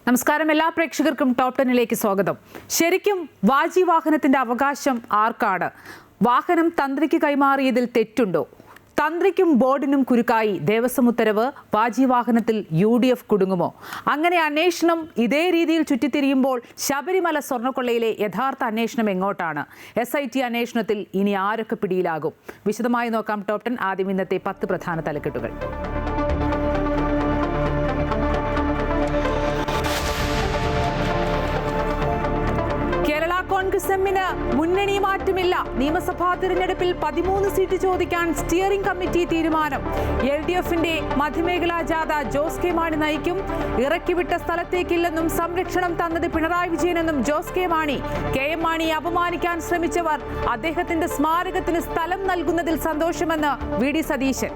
നമസ്കാരം, എല്ലാ പ്രേക്ഷകർക്കും ടോപ്പ് 10ലേക്ക് സ്വാഗതം. ശരിക്കും വാജി വാഹനത്തിന്റെ അവകാശം ആർക്കാണ്? വാഹനം തന്ത്രിക്ക് കൈമാറിയതിൽ തെറ്റുണ്ടോ? തന്ത്രിക്കും ബോർഡിനും കുരുക്കായി ദേവസ്വം ഉത്തരവ്. വാജി വാഹനത്തിൽ UDF കുടുങ്ങുമോ? അങ്ങനെ അന്വേഷണം ഇതേ രീതിയിൽ ചുറ്റിത്തിരിയുമ്പോൾ ശബരിമല സ്വർണ്ണക്കൊള്ളയിലെ യഥാർത്ഥ അന്വേഷണം എങ്ങോട്ടാണ്? SIT അന്വേഷണത്തിൽ ഇനി ആരൊക്കെ പിടിയിലാകും? വിശദമായി നോക്കാം ടോപ്പ് 10. ആദ്യം ഇന്നത്തെ 10 പ്രധാന തലക്കെട്ടുകൾ. കോൺഗ്രസ് എമ്മിന് മുന്നണി മാറ്റമില്ല. നിയമസഭാ തിരഞ്ഞെടുപ്പിൽ 13 സീറ്റ് ചോദിക്കാൻ സ്റ്റിയറിംഗ് കമ്മിറ്റി തീരുമാനം. LDFന്റെ മധ്യമേഖലാ ജാഥ ജോസ് കെ മാണി നയിക്കും. ഇറക്കിവിട്ട സ്ഥലത്തേക്കില്ലെന്നും സംരക്ഷണം തന്നത് പിണറായി വിജയനെന്നും ജോസ് കെ മാണി. KM മാണിയെ അപമാനിക്കാൻ ശ്രമിച്ചവർ അദ്ദേഹത്തിന്റെ സ്മാരകത്തിന് സ്ഥലം നൽകുന്നതിൽ സന്തോഷമെന്ന് VD സതീശൻ.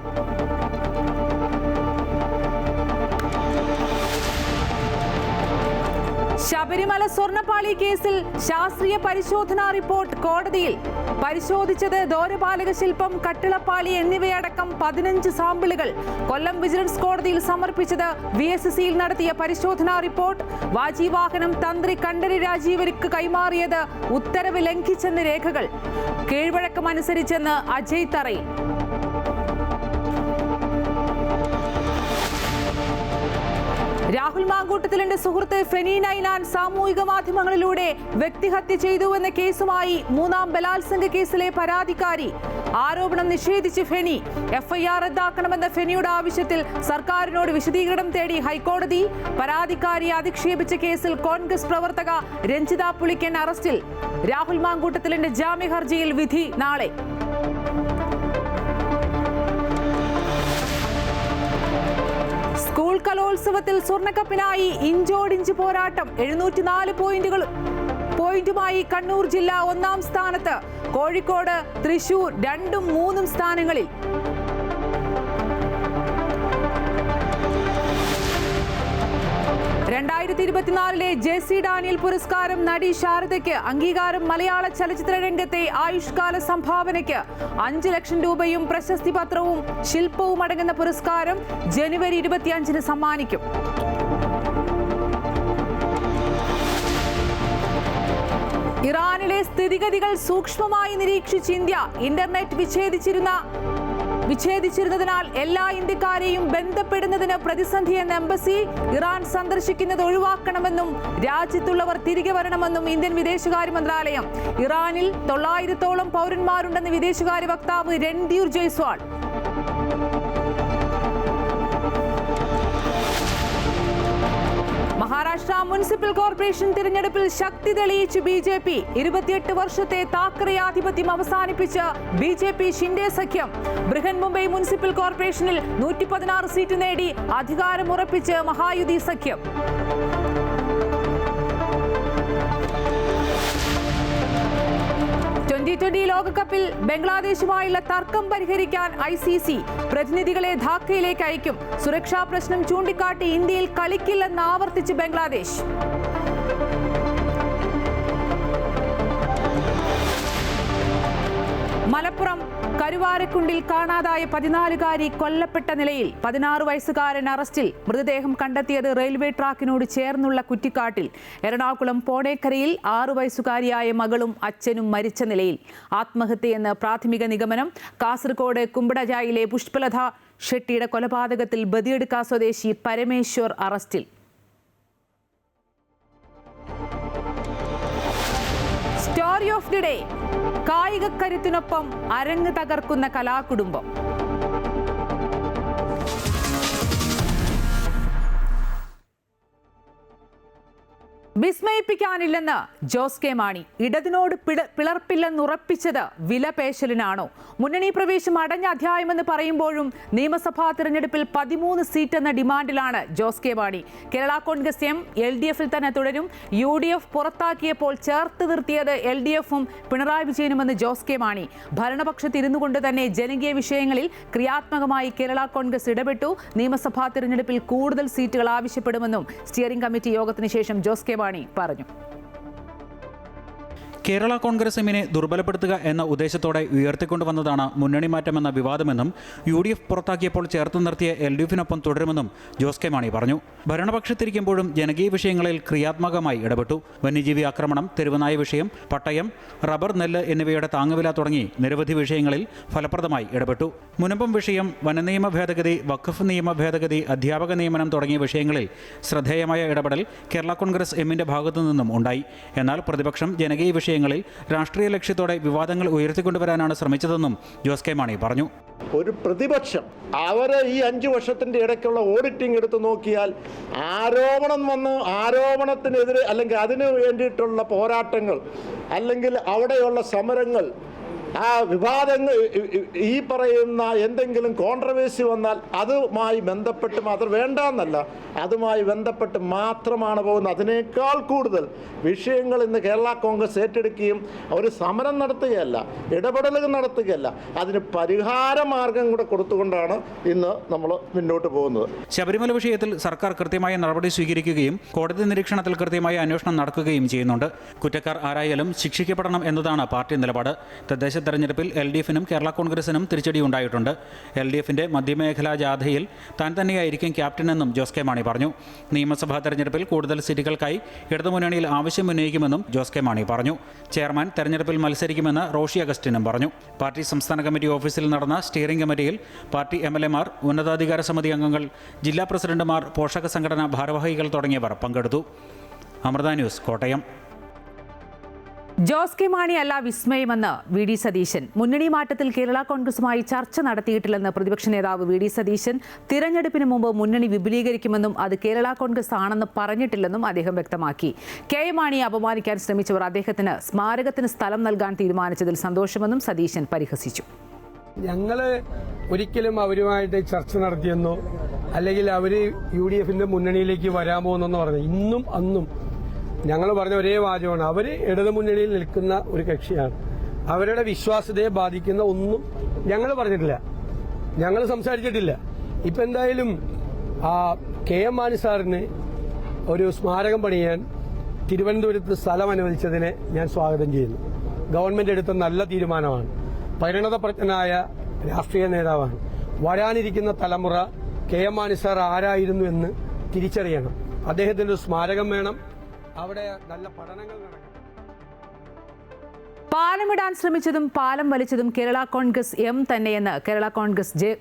ശബരിമല സ്വർണ്ണപ്പാളി കേസിൽ ശാസ്ത്രീയ പരിശോധനാ റിപ്പോർട്ട് കോടതിയിൽ. പരിശോധിച്ചത് ദ്വാരപാലക ശില്പം, കട്ടിളപ്പാളി എന്നിവയടക്കം 15 സാമ്പിളുകൾ. കൊല്ലം വിജിലൻസ് കോടതിയിൽ സമർപ്പിച്ചത് VSCയിൽ നടത്തിയ പരിശോധനാ റിപ്പോർട്ട്. വാജി വാഹനം തന്ത്രി കണ്ഠരര് രാജീവർക്ക് കൈമാറിയത് ഉത്തരവ് ലംഘിച്ചെന്ന് രേഖകൾ. കീഴ്വഴക്കമനുസരിച്ചെന്ന് അജയ് തറയിൽ. രാഹുൽ മാങ്കൂട്ടത്തിലിന്റെ സുഹൃത്ത് ഫെനി നൈലാൻ സാമൂഹിക മാധ്യമങ്ങളിലൂടെ വ്യക്തിഹത്യ ചെയ്തുവെന്ന കേസുമായി 3ാം ബലാത്സംഗ കേസിലെ പരാതിക്കാരി. ആരോപണം നിഷേധിച്ച് ഫെനി. FIR റദ്ദാക്കണമെന്ന ഫെനിയുടെ ആവശ്യത്തിൽ സർക്കാരിനോട് വിശദീകരണം തേടി ഹൈക്കോടതി. പരാതിക്കാരിയെ അധിക്ഷേപിച്ച കേസിൽ കോൺഗ്രസ് പ്രവർത്തക രഞ്ജിത പുളിക്കൻ അറസ്റ്റിൽ. രാഹുൽ മാങ്കൂട്ടത്തിലിന്റെ ജാമ്യ ഹർജിയിൽ വിധി നാളെ. സ്കൂൾ കലോത്സവത്തിൽ സ്വർണ്ണക്കപ്പിനായി ഇഞ്ചോടിഞ്ച് പോരാട്ടം. 704 പോയിന്റുമായി കണ്ണൂർ ജില്ല 1ാം സ്ഥാനത്ത്. കോഴിക്കോട്, തൃശൂർ 2ഉം 3ഉം സ്ഥാനങ്ങളിൽ. JC ഡാനിയൽ പുരസ്കാരം നടി ശാരദയ്ക്ക്. അംഗീകാരം മലയാള ചലച്ചിത്ര രംഗത്തെ ആയുഷ്കാല സംഭാവനയ്ക്ക്. 5 ലക്ഷം രൂപയും പ്രശസ്തി പത്രവും ശില്പവും അടങ്ങുന്ന പുരസ്കാരം ജനുവരി 25-ന് സമ്മാനിക്കും. ഇറാനിലെ സ്ഥിതിഗതികൾ സൂക്ഷ്മമായി നിരീക്ഷിച്ച് ഇന്ത്യ. ഇന്റർനെറ്റ് വിച്ഛേദിച്ചിരുന്നതിനാൽ എല്ലാ ഇന്ത്യക്കാരെയും ബന്ധപ്പെടുന്നതിന് പ്രതിസന്ധിയെന്ന എംബസി. ഇറാൻ സന്ദർശിക്കുന്നത് ഒഴിവാക്കണമെന്നും രാജ്യത്തുള്ളവർ തിരികെ വരണമെന്നും ഇന്ത്യൻ വിദേശകാര്യ മന്ത്രാലയം. ഇറാനിൽ 900ഓളം പൗരന്മാരുണ്ടെന്ന് വിദേശകാര്യ വക്താവ് രൺധീർ ജയ്സ്വാൾ. മഹാരാഷ്ട്ര മുനിസിപ്പൽ കോർപ്പറേഷൻ തിരഞ്ഞെടുപ്പിൽ ശക്തി തെളിയിച്ച് BJP. 28 വർഷത്തെ താക്കറെ ആധിപത്യം അവസാനിപ്പിച്ച് BJP ഷിൻഡെ സഖ്യം. ബൃഹൻ മുംബൈ മുനിസിപ്പൽ കോർപ്പറേഷനിൽ 116 സീറ്റ് നേടി അധികാരമുറപ്പിച്ച് മഹായുതി സഖ്യം. T20 ലോകകപ്പിൽ ബംഗ്ലാദേശുമായുള്ള തർക്കം പരിഹരിക്കാൻ ICC. പ്രതിനിധികളെ ധാക്കയിലേക്ക് അയക്കും. സുരക്ഷാ പ്രശ്നം ചൂണ്ടിക്കാട്ടി ഇന്ത്യയിൽ കളിക്കില്ലെന്ന് ആവർത്തിച്ച് ബംഗ്ലാദേശ്. മലപ്പുറം കരുവാരക്കുണ്ടിൽ കാണാതായ 14കാരി കൊല്ലപ്പെട്ട നിലയിൽ. 16 വയസ്സുകാരൻ അറസ്റ്റിൽ. മൃതദേഹം കണ്ടെത്തിയത് റെയിൽവേ ട്രാക്കിനോട് ചേർന്നുള്ള കുറ്റിക്കാട്ടിൽ. എറണാകുളം പോണേക്കരയിൽ 6 വയസ്സുകാരിയായ മകളും അച്ഛനും മരിച്ച നിലയിൽ. ആത്മഹത്യയെന്ന് പ്രാഥമിക നിഗമനം. കാസർഗോഡ് കുമ്പടജായിലെ പുഷ്പലത ഷെട്ടിയുടെ കൊലപാതകത്തിൽ ബദിയടുക്ക സ്വദേശി പരമേശ്വർ അറസ്റ്റിൽ. Story of the day. കായിക കരുത്തിനൊപ്പം അരങ്ങ് തകർക്കുന്ന കലാകുടുംബം. വിസ്മയിപ്പിക്കാനില്ലെന്ന് ജോസ് കെ മാണി. ഇടതിനോട് പിളർപ്പില്ലെന്നുറപ്പിച്ചത് വിലപേശലിനാണോ? മുന്നണി പ്രവേശം അടഞ്ഞ അധ്യായമെന്ന് പറയുമ്പോഴും നിയമസഭാ തിരഞ്ഞെടുപ്പിൽ 13 സീറ്റ് എന്ന ഡിമാൻഡിലാണ് ജോസ് കെ മാണി. കേരള കോൺഗ്രസ് എം LDFൽ തന്നെ തുടരും. UDF പുറത്താക്കിയപ്പോൾ ചേർത്ത് നിർത്തിയത് LDFും പിണറായി വിജയനുമെന്ന് ജോസ് കെ മാണി. ഭരണപക്ഷത്തിരുന്നു കൊണ്ട് തന്നെ ജനകീയ വിഷയങ്ങളിൽ ക്രിയാത്മകമായി കേരള കോൺഗ്രസ് ഇടപെട്ടു. നിയമസഭാ തിരഞ്ഞെടുപ്പിൽ കൂടുതൽ സീറ്റുകൾ ആവശ്യപ്പെടുമെന്നും സ്റ്റിയറിംഗ് കമ്മിറ്റി യോഗത്തിന് ശേഷം ജോസ് കെ മാണി പറഞ്ഞു. കേരള കോൺഗ്രസ് എമ്മിനെ ദുർബലപ്പെടുത്തുക എന്ന ഉദ്ദേശത്തോടെ ഉയർത്തിക്കൊണ്ടുവന്നതാണ് മുന്നണി മാറ്റമെന്ന വിവാദമെന്നും UDF പുറത്താക്കിയപ്പോൾ ചേർത്ത് നിർത്തിയ LDFിനൊപ്പം തുടരുമെന്നും ജോസ് കെ മാണി പറഞ്ഞു. ഭരണപക്ഷത്തിരിക്കുമ്പോഴും ജനകീയ വിഷയങ്ങളിൽ ക്രിയാത്മകമായി ഇടപെട്ടു. വന്യജീവി ആക്രമണം, തെരുവുനായ വിഷയം, പട്ടയം, റബ്ബർ, നെല്ല് എന്നിവയുടെ താങ്ങുവില തുടങ്ങി നിരവധി വിഷയങ്ങളിൽ ഫലപ്രദമായി ഇടപെട്ടു. മുനമ്പം വിഷയം, വനനിയമ ഭേദഗതി, വഖഫ് നിയമ ഭേദഗതി, അധ്യാപക നിയമനം തുടങ്ങിയ വിഷയങ്ങളിൽ ശ്രദ്ധേയമായ ഇടപെടൽ കേരള കോൺഗ്രസ് എമ്മിന്റെ ഭാഗത്തു നിന്നും ഉണ്ടായി. എന്നാൽ പ്രതിപക്ഷം ജനകീയ വിഷയങ്ങളിൽ രാഷ്ട്രീയ ലക്ഷ്യത്തോടെ വിവാദങ്ങൾ ഉയർത്തിക്കൊണ്ടുവരാനാണ് ശ്രമിച്ചതെന്നും ജോസ് കെ മാണി പറഞ്ഞു. ഒരു പ്രതിപക്ഷം അവരെ ഈ 5 വർഷത്തിൻ്റെ ഇടയ്ക്കുള്ള ഓഡിറ്റിംഗ് എടുത്ത് നോക്കിയാൽ ആരോപണം വന്ന് ആരോപണത്തിനെതിരെ അല്ലെങ്കിൽ അതിനു വേണ്ടിയിട്ടുള്ള പോരാട്ടങ്ങൾ അല്ലെങ്കിൽ അവിടെയുള്ള സമരങ്ങൾ, ആ വിവാദങ്ങൾ, ഈ പറയുന്ന എന്തെങ്കിലും കോൺട്രവേഴ്സി വന്നാൽ അതുമായി ബന്ധപ്പെട്ട് മാത്രം വേണ്ടെന്നല്ല, അതുമായി ബന്ധപ്പെട്ട് മാത്രമാണ് പോകുന്നത്. അതിനേക്കാൾ കൂടുതൽ വിഷയങ്ങൾ ഇന്ന് കേരള കോൺഗ്രസ് ഏറ്റെടുക്കുകയും ഒരു സമരം നടത്തുകയല്ല, ഇടപെടലുകൾ നടത്തുകയല്ല, അതിന് പരിഹാര മാർഗം കൂടെ കൊടുത്തുകൊണ്ടാണ് ഇന്ന് നമ്മൾ മുന്നോട്ട് പോകുന്നത്. ശബരിമല വിഷയത്തിൽ സർക്കാർ കൃത്യമായ നടപടി സ്വീകരിക്കുകയും കോടതി നിരീക്ഷണത്തിൽ കൃത്യമായ അന്വേഷണം നടക്കുകയും ചെയ്യുന്നുണ്ട്. കുറ്റക്കാർ ആരായാലും ശിക്ഷിക്കപ്പെടണം എന്നതാണ് പാർട്ടി നിലപാട്. തദ്ദേശ തെരഞ്ഞെടുപ്പിൽ LDFിനും കേരള കോൺഗ്രസിനും തിരിച്ചടി ഉണ്ടായിട്ടുണ്ട്. LDFിന്റെ മധ്യമേഖലാ ജാഥയിൽ താൻ തന്നെയായിരിക്കും ക്യാപ്റ്റനെന്നും ജോസ് കെ മാണി പറഞ്ഞു. നിയമസഭാ തെരഞ്ഞെടുപ്പിൽ കൂടുതൽ സീറ്റുകൾക്കായി ഇടതുമുന്നണിയിൽ ആവശ്യം ഉന്നയിക്കുമെന്നും ജോസ് കെ മാണി പറഞ്ഞു. ചെയർമാൻ തെരഞ്ഞെടുപ്പിൽ മത്സരിക്കുമെന്ന് റോഷി അഗസ്റ്റിനും പറഞ്ഞു. പാർട്ടി സംസ്ഥാന കമ്മിറ്റി ഓഫീസിൽ നടന്ന സ്റ്റിയറിംഗ് കമ്മിറ്റിയിൽ പാർട്ടി MLAമാർ, ഉന്നതാധികാര സമിതി അംഗങ്ങൾ, ജില്ലാ പ്രസിഡന്റുമാർ, പോഷക സംഘടനാ ഭാരവാഹികൾ തുടങ്ങിയവർ പങ്കെടുത്തു. അമൃത ന്യൂസ്, കോട്ടയം. ജോസ് കെ മാണി അല്ല വിസ്മയമെന്ന് VD സതീശൻ. മുന്നണി മാറ്റത്തിൽ കേരള കോൺഗ്രസുമായി ചർച്ച നടത്തിയിട്ടില്ലെന്ന് പ്രതിപക്ഷ നേതാവ് VD സതീശൻ. തിരഞ്ഞെടുപ്പിന് മുമ്പ് മുന്നണി വിപുലീകരിക്കുമെന്നും അത് കേരള കോൺഗ്രസ് ആണെന്ന് പറഞ്ഞിട്ടില്ലെന്നും അദ്ദേഹം വ്യക്തമാക്കി. കെ മാണിയെ അപമാനിക്കാൻ ശ്രമിച്ചവർ അദ്ദേഹത്തിന് സ്മാരകത്തിന് സ്ഥലം നൽകാൻ തീരുമാനിച്ചതിൽ സന്തോഷമെന്നും സതീശൻ പരിഹസിച്ചു. ഞങ്ങൾ ഒരിക്കലും അവരുമായിട്ട് ചർച്ച നടത്തിയെന്നോ അല്ലെങ്കിൽ അവർ UDFന്റെ മുന്നണിയിലേക്ക് വരാമോ എന്നോ പറഞ്ഞു. ഇന്നും അന്നും ഞങ്ങൾ പറഞ്ഞ ഒരേ വാചകമാണ്, അവർ ഇടതുമുന്നണിയിൽ നിൽക്കുന്ന ഒരു കക്ഷിയാണ്. അവരുടെ വിശ്വാസ്യതയെ ബാധിക്കുന്ന ഒന്നും ഞങ്ങൾ പറഞ്ഞിട്ടില്ല, ഞങ്ങൾ സംസാരിച്ചിട്ടില്ല. ഇപ്പം എന്തായാലും KM മാണി സാറിന് ഒരു സ്മാരകം പണിയാൻ തിരുവനന്തപുരത്ത് സ്ഥലം അനുവദിച്ചതിനെ ഞാൻ സ്വാഗതം ചെയ്യുന്നു. ഗവൺമെന്റ് എടുത്ത നല്ല തീരുമാനമാണ്. പരിണതപ്രജ്ഞനായ രാഷ്ട്രീയ നേതാവാണ്. വരാനിരിക്കുന്ന തലമുറ KM മാണി സാർ ആരായിരുന്നു എന്ന് തിരിച്ചറിയണം. അദ്ദേഹത്തിന് ഒരു സ്മാരകം വേണം. അവിടെ നല്ല പഠനങ്ങൾ നടക്കണം. പാലമിടാൻ ശ്രമിച്ചതും പാലം വലിച്ചതും കേരള കോൺഗ്രസ് M തന്നെയെന്ന് Kerala Congress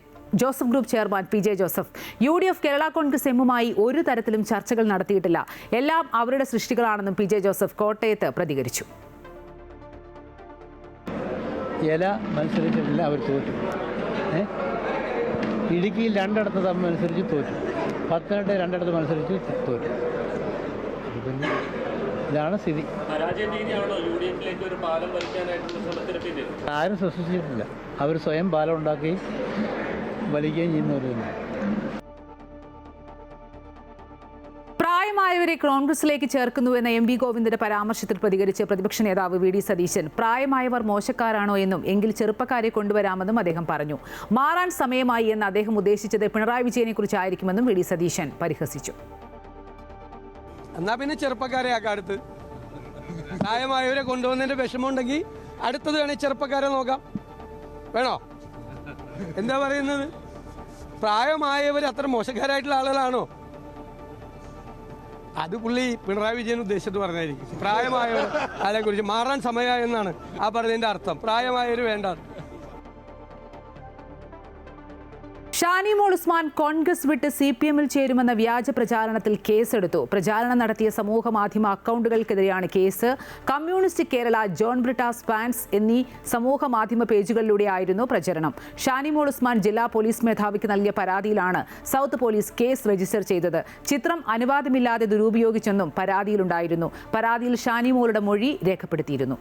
Joseph group chairman PJ Joseph. UDF Kerala Congress എമ്മുമായി ഒരു തരത്തിലും ചർച്ചകൾ നടത്തിയിട്ടില്ല, എല്ലാം അവരുടെ സൃഷ്ടികളാണെന്നും PJ ജോസഫ് കോട്ടയത്ത് പ്രതികരിച്ചു. മത്സരിച്ചിട്ടില്ല, അവർ തോറ്റു. ഇടുക്കിയിൽ 2 ഇടത്ത് തമ്മിൽ മത്സരിച്ച് തോറ്റു. പത്തനംതിട്ട 2 ഇടത്ത് മത്സരിച്ച് തോറ്റു. ഇതാണ് സ്ഥിതി. ആരും സൃഷ്ടിച്ചിട്ടില്ല, അവർ സ്വയം പാലം ഉണ്ടാക്കി വലിക്കുകയും ചെയ്യുന്നവർ തന്നെ. പ്രായമായവരെ കോൺഗ്രസിലേക്ക് ചേർക്കുന്നുവെന്ന MV ഗോവിന്ദന്റെ പരാമർശത്തിൽ പ്രതികരിച്ച് പ്രതിപക്ഷ നേതാവ് VD സതീശൻ പ്രായമായവർ മോശക്കാരാണോ എന്നും എങ്കിൽ ചെറുപ്പക്കാരെ കൊണ്ടുവരാമെന്നും അദ്ദേഹം പറഞ്ഞു. മാറാൻ സമയമായി എന്ന് അദ്ദേഹം ഉദ്ദേശിച്ചത് പിണറായി വിജയനെ കുറിച്ചായിരിക്കുമെന്നും VD സതീശൻ പരിഹസിച്ചു. എന്നാ പിന്നെ ചെറുപ്പക്കാരെ അടുത്ത് പ്രായമായവരെ കൊണ്ടുവന്നതിന്റെ വിഷമമുണ്ടെങ്കിൽ അടുത്തത് വേണേൽ ചെറുപ്പക്കാരെ നോക്കാം. വേണോ? എന്താ പറയുന്നത്? പ്രായമായവർ അത്ര മോശക്കാരായിട്ടുള്ള ആളുകളാണോ? അത് പുള്ളി പിണറായി വിജയൻ ഉദ്ദേശിച്ചിട്ട് പറഞ്ഞായിരിക്കും. പ്രായമായവർ അതിനെക്കുറിച്ച് മാറാൻ സമയമായി എന്നാണ് ആ പറഞ്ഞതിന്റെ അർത്ഥം. പ്രായമായവർ വേണ്ട. ഷാനി മോൾ ഉസ്മാൻ കോൺഗ്രസ് വിട്ട് CPMൽ ചേരുമെന്ന വ്യാജ പ്രചാരണത്തിൽ കേസെടുത്തു. പ്രചാരണം നടത്തിയ സമൂഹ മാധ്യമ അക്കൗണ്ടുകൾക്കെതിരെയാണ് case. Communist Kerala, John Brittas fans എന്നീ സമൂഹ മാധ്യമ പേജുകളിലൂടെയായിരുന്നു പ്രചരണം. ഷാനി മോൾ ഉസ്മാൻ ജില്ലാ പോലീസ് മേധാവിക്ക് നൽകിയ പരാതിയിലാണ് സൗത്ത് പോലീസ് കേസ് രജിസ്റ്റർ ചെയ്തത്. ചിത്രം അനുവാദമില്ലാതെ ദുരുപയോഗിച്ചെന്നും പരാതിയിലുണ്ടായിരുന്നു. പരാതിയിൽ ഷാനി മോളുടെ മൊഴി രേഖപ്പെടുത്തിയിരുന്നു.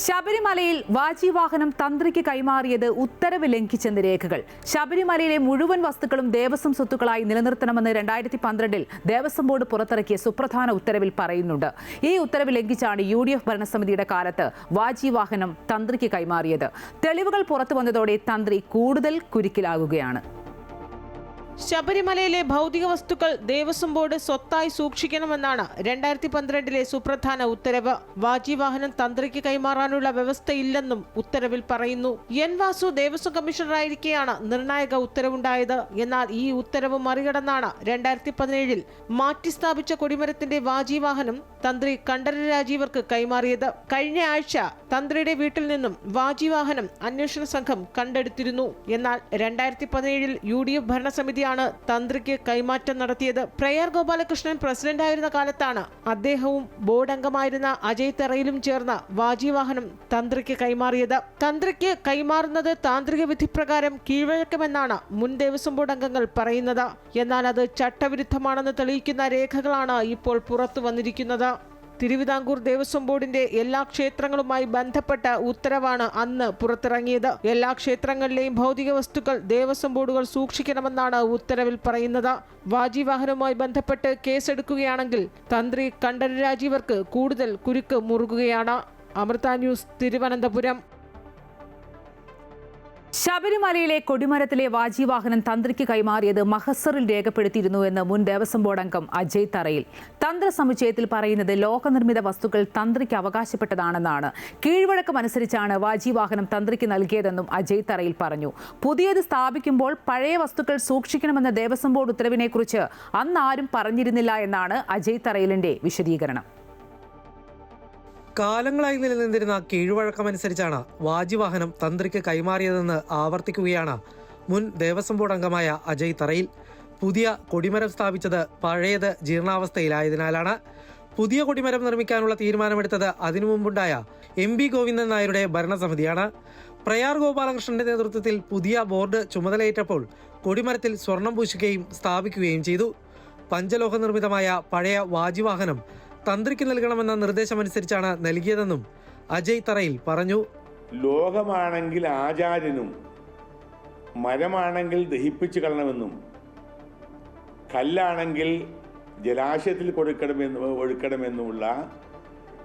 ശബരിമലയിൽ വാജിവാഹനം തന്ത്രിക്ക് കൈമാറിയത് ഉത്തരവ് ലംഘിച്ചെന്ന് രേഖകൾ. ശബരിമലയിലെ മുഴുവൻ വസ്തുക്കളും ദേവസ്വം സ്വത്തുക്കളായി നിലനിർത്തണമെന്ന് 2012 ദേവസ്വം ബോർഡ് പുറത്തിറക്കിയ സുപ്രധാന ഉത്തരവിൽ പറയുന്നുണ്ട്. ഈ ഉത്തരവ് ലംഘിച്ചാണ് UDF ഭരണസമിതിയുടെ കാലത്ത് വാജിവാഹനം തന്ത്രിക്ക് കൈമാറിയത്. തെളിവുകൾ പുറത്തു വന്നതോടെ തന്ത്രി കൂടുതൽ കുരുക്കിലാകുകയാണ്. ശബരിമലയിലെ ഭൗതിക വസ്തുക്കൾ ദേവസ്വം ബോർഡ് സ്വത്തായി സൂക്ഷിക്കണമെന്നാണ് 2012 സുപ്രധാന ഉത്തരവ്. വാജിവാഹനം തന്ത്രിക്ക് കൈമാറാനുള്ള വ്യവസ്ഥയില്ലെന്നും ഉത്തരവിൽ പറയുന്നു. എൻ വാസു ദേവസ്വം കമ്മീഷണറായിരിക്കെയാണ് നിർണായക ഉത്തരവുണ്ടായത്. എന്നാൽ ഈ ഉത്തരവ് മറികടന്നാണ് 2017 മാറ്റി സ്ഥാപിച്ച കൊടിമരത്തിന്റെ വാജിവാഹനം തന്ത്രി കണ്ഠരര് രാജീവർക്ക് കൈമാറിയത്. കഴിഞ്ഞ ആഴ്ച തന്ത്രിയുടെ വീട്ടിൽ നിന്നും വാജിവാഹനം അന്വേഷണ സംഘം കണ്ടെടുത്തിരുന്നു. എന്നാൽ 2017 UDF ഭരണസമിതിയാണ് തന്ത്രിക്ക് കൈമാറ്റം നടത്തിയത്. പ്രയാർ ഗോപാലകൃഷ്ണൻ പ്രസിഡന്റായിരുന്ന കാലത്താണ് അദ്ദേഹവും ബോർഡ് അംഗമായിരുന്ന അജയ് തെറയിലും ചേർന്ന വാജിവാഹനം തന്ത്രിക്ക് കൈമാറിയത്. തന്ത്രിക്ക് കൈമാറുന്നത് താന്ത്രിക വിധിപ്രകാരം കീഴ്വഴക്കമെന്നാണ് മുൻ ദേവസ്വം ബോർഡ് അംഗങ്ങൾ പറയുന്നത്. എന്നാൽ അത് ചട്ടവിരുദ്ധമാണെന്ന് തെളിയിക്കുന്ന രേഖകളാണ് ഇപ്പോൾ പുറത്തു വന്നിരിക്കുന്നത്. തിരുവിതാംകൂർ ദേവസ്വം ബോർഡിന്റെ എല്ലാ ക്ഷേത്രങ്ങളുമായി ബന്ധപ്പെട്ട ഉത്തരവാണ് അന്ന് പുറത്തിറങ്ങിയത്. എല്ലാ ക്ഷേത്രങ്ങളിലെയും ഭൗതിക വസ്തുക്കൾ ദേവസ്വം ബോർഡുകൾ സൂക്ഷിക്കണമെന്നാണ് ഉത്തരവിൽ പറയുന്നത്. വാജിവാഹനവുമായി ബന്ധപ്പെട്ട് കേസെടുക്കുകയാണെങ്കിൽ തന്ത്രി കണ്ഠരര് രാജീവർക്ക് കൂടുതൽ കുരുക്ക് മുറുകുകയാണ്. അമൃത ന്യൂസ്, തിരുവനന്തപുരം. ശബരിമലയിലെ കൊടിമരത്തിലെ വാജിവാഹനം തന്ത്രിക്ക് കൈമാറിയത് മഹസറിൽ രേഖപ്പെടുത്തിയിരുന്നുവെന്ന് മുൻ ദേവസ്വം ബോർഡ് അംഗം അജയ് തറയിൽ. തന്ത്രസമുച്ചയത്തിൽ പറയുന്നത് ലോകനിർമ്മിത വസ്തുക്കൾ തന്ത്രിക്ക് അവകാശപ്പെട്ടതാണെന്നാണ്. കീഴ്വഴക്കമനുസരിച്ചാണ് വാജിവാഹനം തന്ത്രിക്ക് നൽകിയതെന്നും അജയ് തറയിൽ പറഞ്ഞു. പുതിയത് സ്ഥാപിക്കുമ്പോൾ പഴയ വസ്തുക്കൾ സൂക്ഷിക്കണമെന്ന ദേവസ്വം ബോർഡ് ഉത്തരവിനെക്കുറിച്ച് അന്നാരും പറഞ്ഞിരുന്നില്ല എന്നാണ് അജയ് തറയിലിന്റെ വിശദീകരണം. കാലങ്ങളായി നിലനിന്നിരുന്ന കീഴ്വഴക്കമനുസരിച്ചാണ് വാജിവാഹനം തന്ത്രിക്ക് കൈമാറിയതെന്ന് ആവർത്തിക്കുകയാണ് മുൻ ദേവസ്വം ബോർഡ് അംഗമായ അജയ് തറയിൽ. പുതിയ കൊടിമരം സ്ഥാപിച്ചത് പഴയത് ജീർണാവസ്ഥയിലായതിനാലാണ്. പുതിയ കൊടിമരം നിർമ്മിക്കാനുള്ള തീരുമാനമെടുത്തത് അതിനു മുമ്പുണ്ടായ MB ഗോവിന്ദൻ നായരുടെ ഭരണസമിതിയാണ്. പ്രയാർ ഗോപാലകൃഷ്ണന്റെ നേതൃത്വത്തിൽ പുതിയ ബോർഡ് ചുമതലയേറ്റപ്പോൾ കൊടിമരത്തിൽ സ്വർണം പൂശുകയും സ്ഥാപിക്കുകയും ചെയ്തു. പഞ്ചലോഹ നിർമ്മിതമായ പഴയ വാജിവാഹനം തന്ത്രിക്ക് നൽകണമെന്ന നിർദ്ദേശമനുസരിച്ചാണ് നൽകിയതെന്നും അജയ് തറയിൽ പറഞ്ഞു. ലോകമാണെങ്കിൽ ആചാര്യനും മരമാണെങ്കിൽ ദഹിപ്പിച്ചു കളയണമെന്നും കല്ലാണെങ്കിൽ ജലാശയത്തിൽ ഒഴുക്കണമെന്നുമുള്ള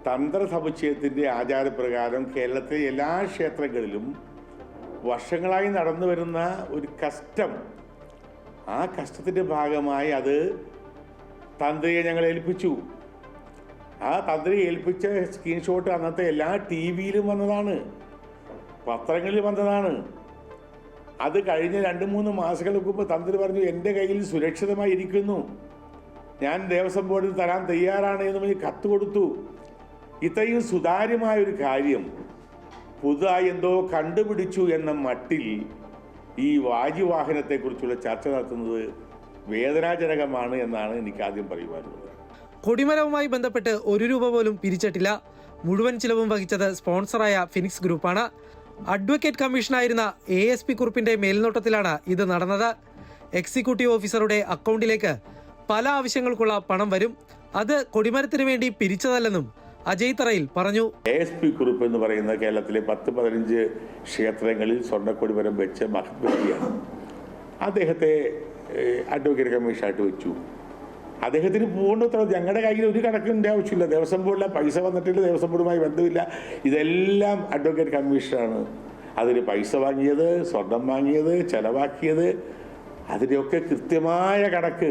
തന്ത്രസമുച്ചയത്തിൻ്റെ ആചാരപ്രകാരം കേരളത്തിലെ എല്ലാ ക്ഷേത്രങ്ങളിലും വർഷങ്ങളായി നടന്നു വരുന്ന ഒരു കസ്റ്റം, ആ കസ്റ്റത്തിൻ്റെ ഭാഗമായി അത് തന്ത്രിയെ ഞങ്ങൾ ഏൽപ്പിച്ചു. ആ തന്ത്രി ഏൽപ്പിച്ച സ്ക്രീൻഷോട്ട് അന്നത്തെ എല്ലാ TV-യിലും വന്നതാണ്, പത്രങ്ങളിൽ വന്നതാണ്. അത് കഴിഞ്ഞ് 2-3 മാസങ്ങൾക്ക് മുമ്പ് തന്ത്രി പറഞ്ഞു, എൻ്റെ കയ്യിൽ സുരക്ഷിതമായി ഇരിക്കുന്നു, ഞാൻ ദേവസ്വം ബോർഡിൽ തരാൻ തയ്യാറാണ് എന്ന് പറഞ്ഞ് കത്ത് കൊടുത്തു. ഇത്രയും സുതാര്യമായൊരു കാര്യം പുതുതായി എന്തോ കണ്ടുപിടിച്ചു എന്ന മട്ടിൽ ഈ വാജിവാഹനത്തെക്കുറിച്ചുള്ള ചർച്ച നടത്തുന്നത് വേദനാജനകമാണ് എന്നാണ് എനിക്ക് ആദ്യം പറയുവാനുള്ളത്. കൊടിമരവുമായി ബന്ധപ്പെട്ട് 1 രൂപ പോലും പിരിച്ചിട്ടില്ല. മുഴുവൻ ചിലവും വഹിച്ചത് സ്പോൺസറായ ഫിനിക്സ് ഗ്രൂപ്പാണ്. അഡ്വക്കേറ്റ് കമ്മീഷനായിരുന്ന ASP കുറുപ്പിന്റെ മേൽനോട്ടത്തിലാണ് ഇത് നടന്നത്. എക്സിക്യൂട്ടീവ് ഓഫീസറുടെ അക്കൗണ്ടിലേക്ക് പല ആവശ്യങ്ങൾക്കുള്ള പണം വരും. അത് കൊടിമരത്തിന് വേണ്ടി പിരിച്ചതല്ലെന്നും അജയ് തറയിൽ പറഞ്ഞു. ASP കുറുപ്പ് എന്ന് പറയുന്ന കേരളത്തിലെ 10-15 ക്ഷേത്രങ്ങളിൽ സ്വർണ്ണക്കൊടിമരം വെച്ച മഹത് വ്യക്തിയാണ്. അദ്ദേഹത്തെ അഡ്വക്കേറ്റ് കമ്മീഷനായിട്ട് വെച്ചു. അദ്ദേഹത്തിന് പൂർണ്ണ ഞങ്ങളുടെ കയ്യിൽ ഒരു കണക്കിൻ്റെ ആവശ്യമില്ല. ദേവസ്വം ബോർഡിലെ പൈസ വന്നിട്ടില്ല, ദേവസ്വം ബോർഡുമായി ബന്ധമില്ല. ഇതെല്ലാം അഡ്വക്കേറ്റ് കമ്മീഷനാണ് അതിന് പൈസ വാങ്ങിയത്, സ്വർണം വാങ്ങിയത്, ചെലവാക്കിയത്. അതിൻ്റെയൊക്കെ കൃത്യമായ കണക്ക്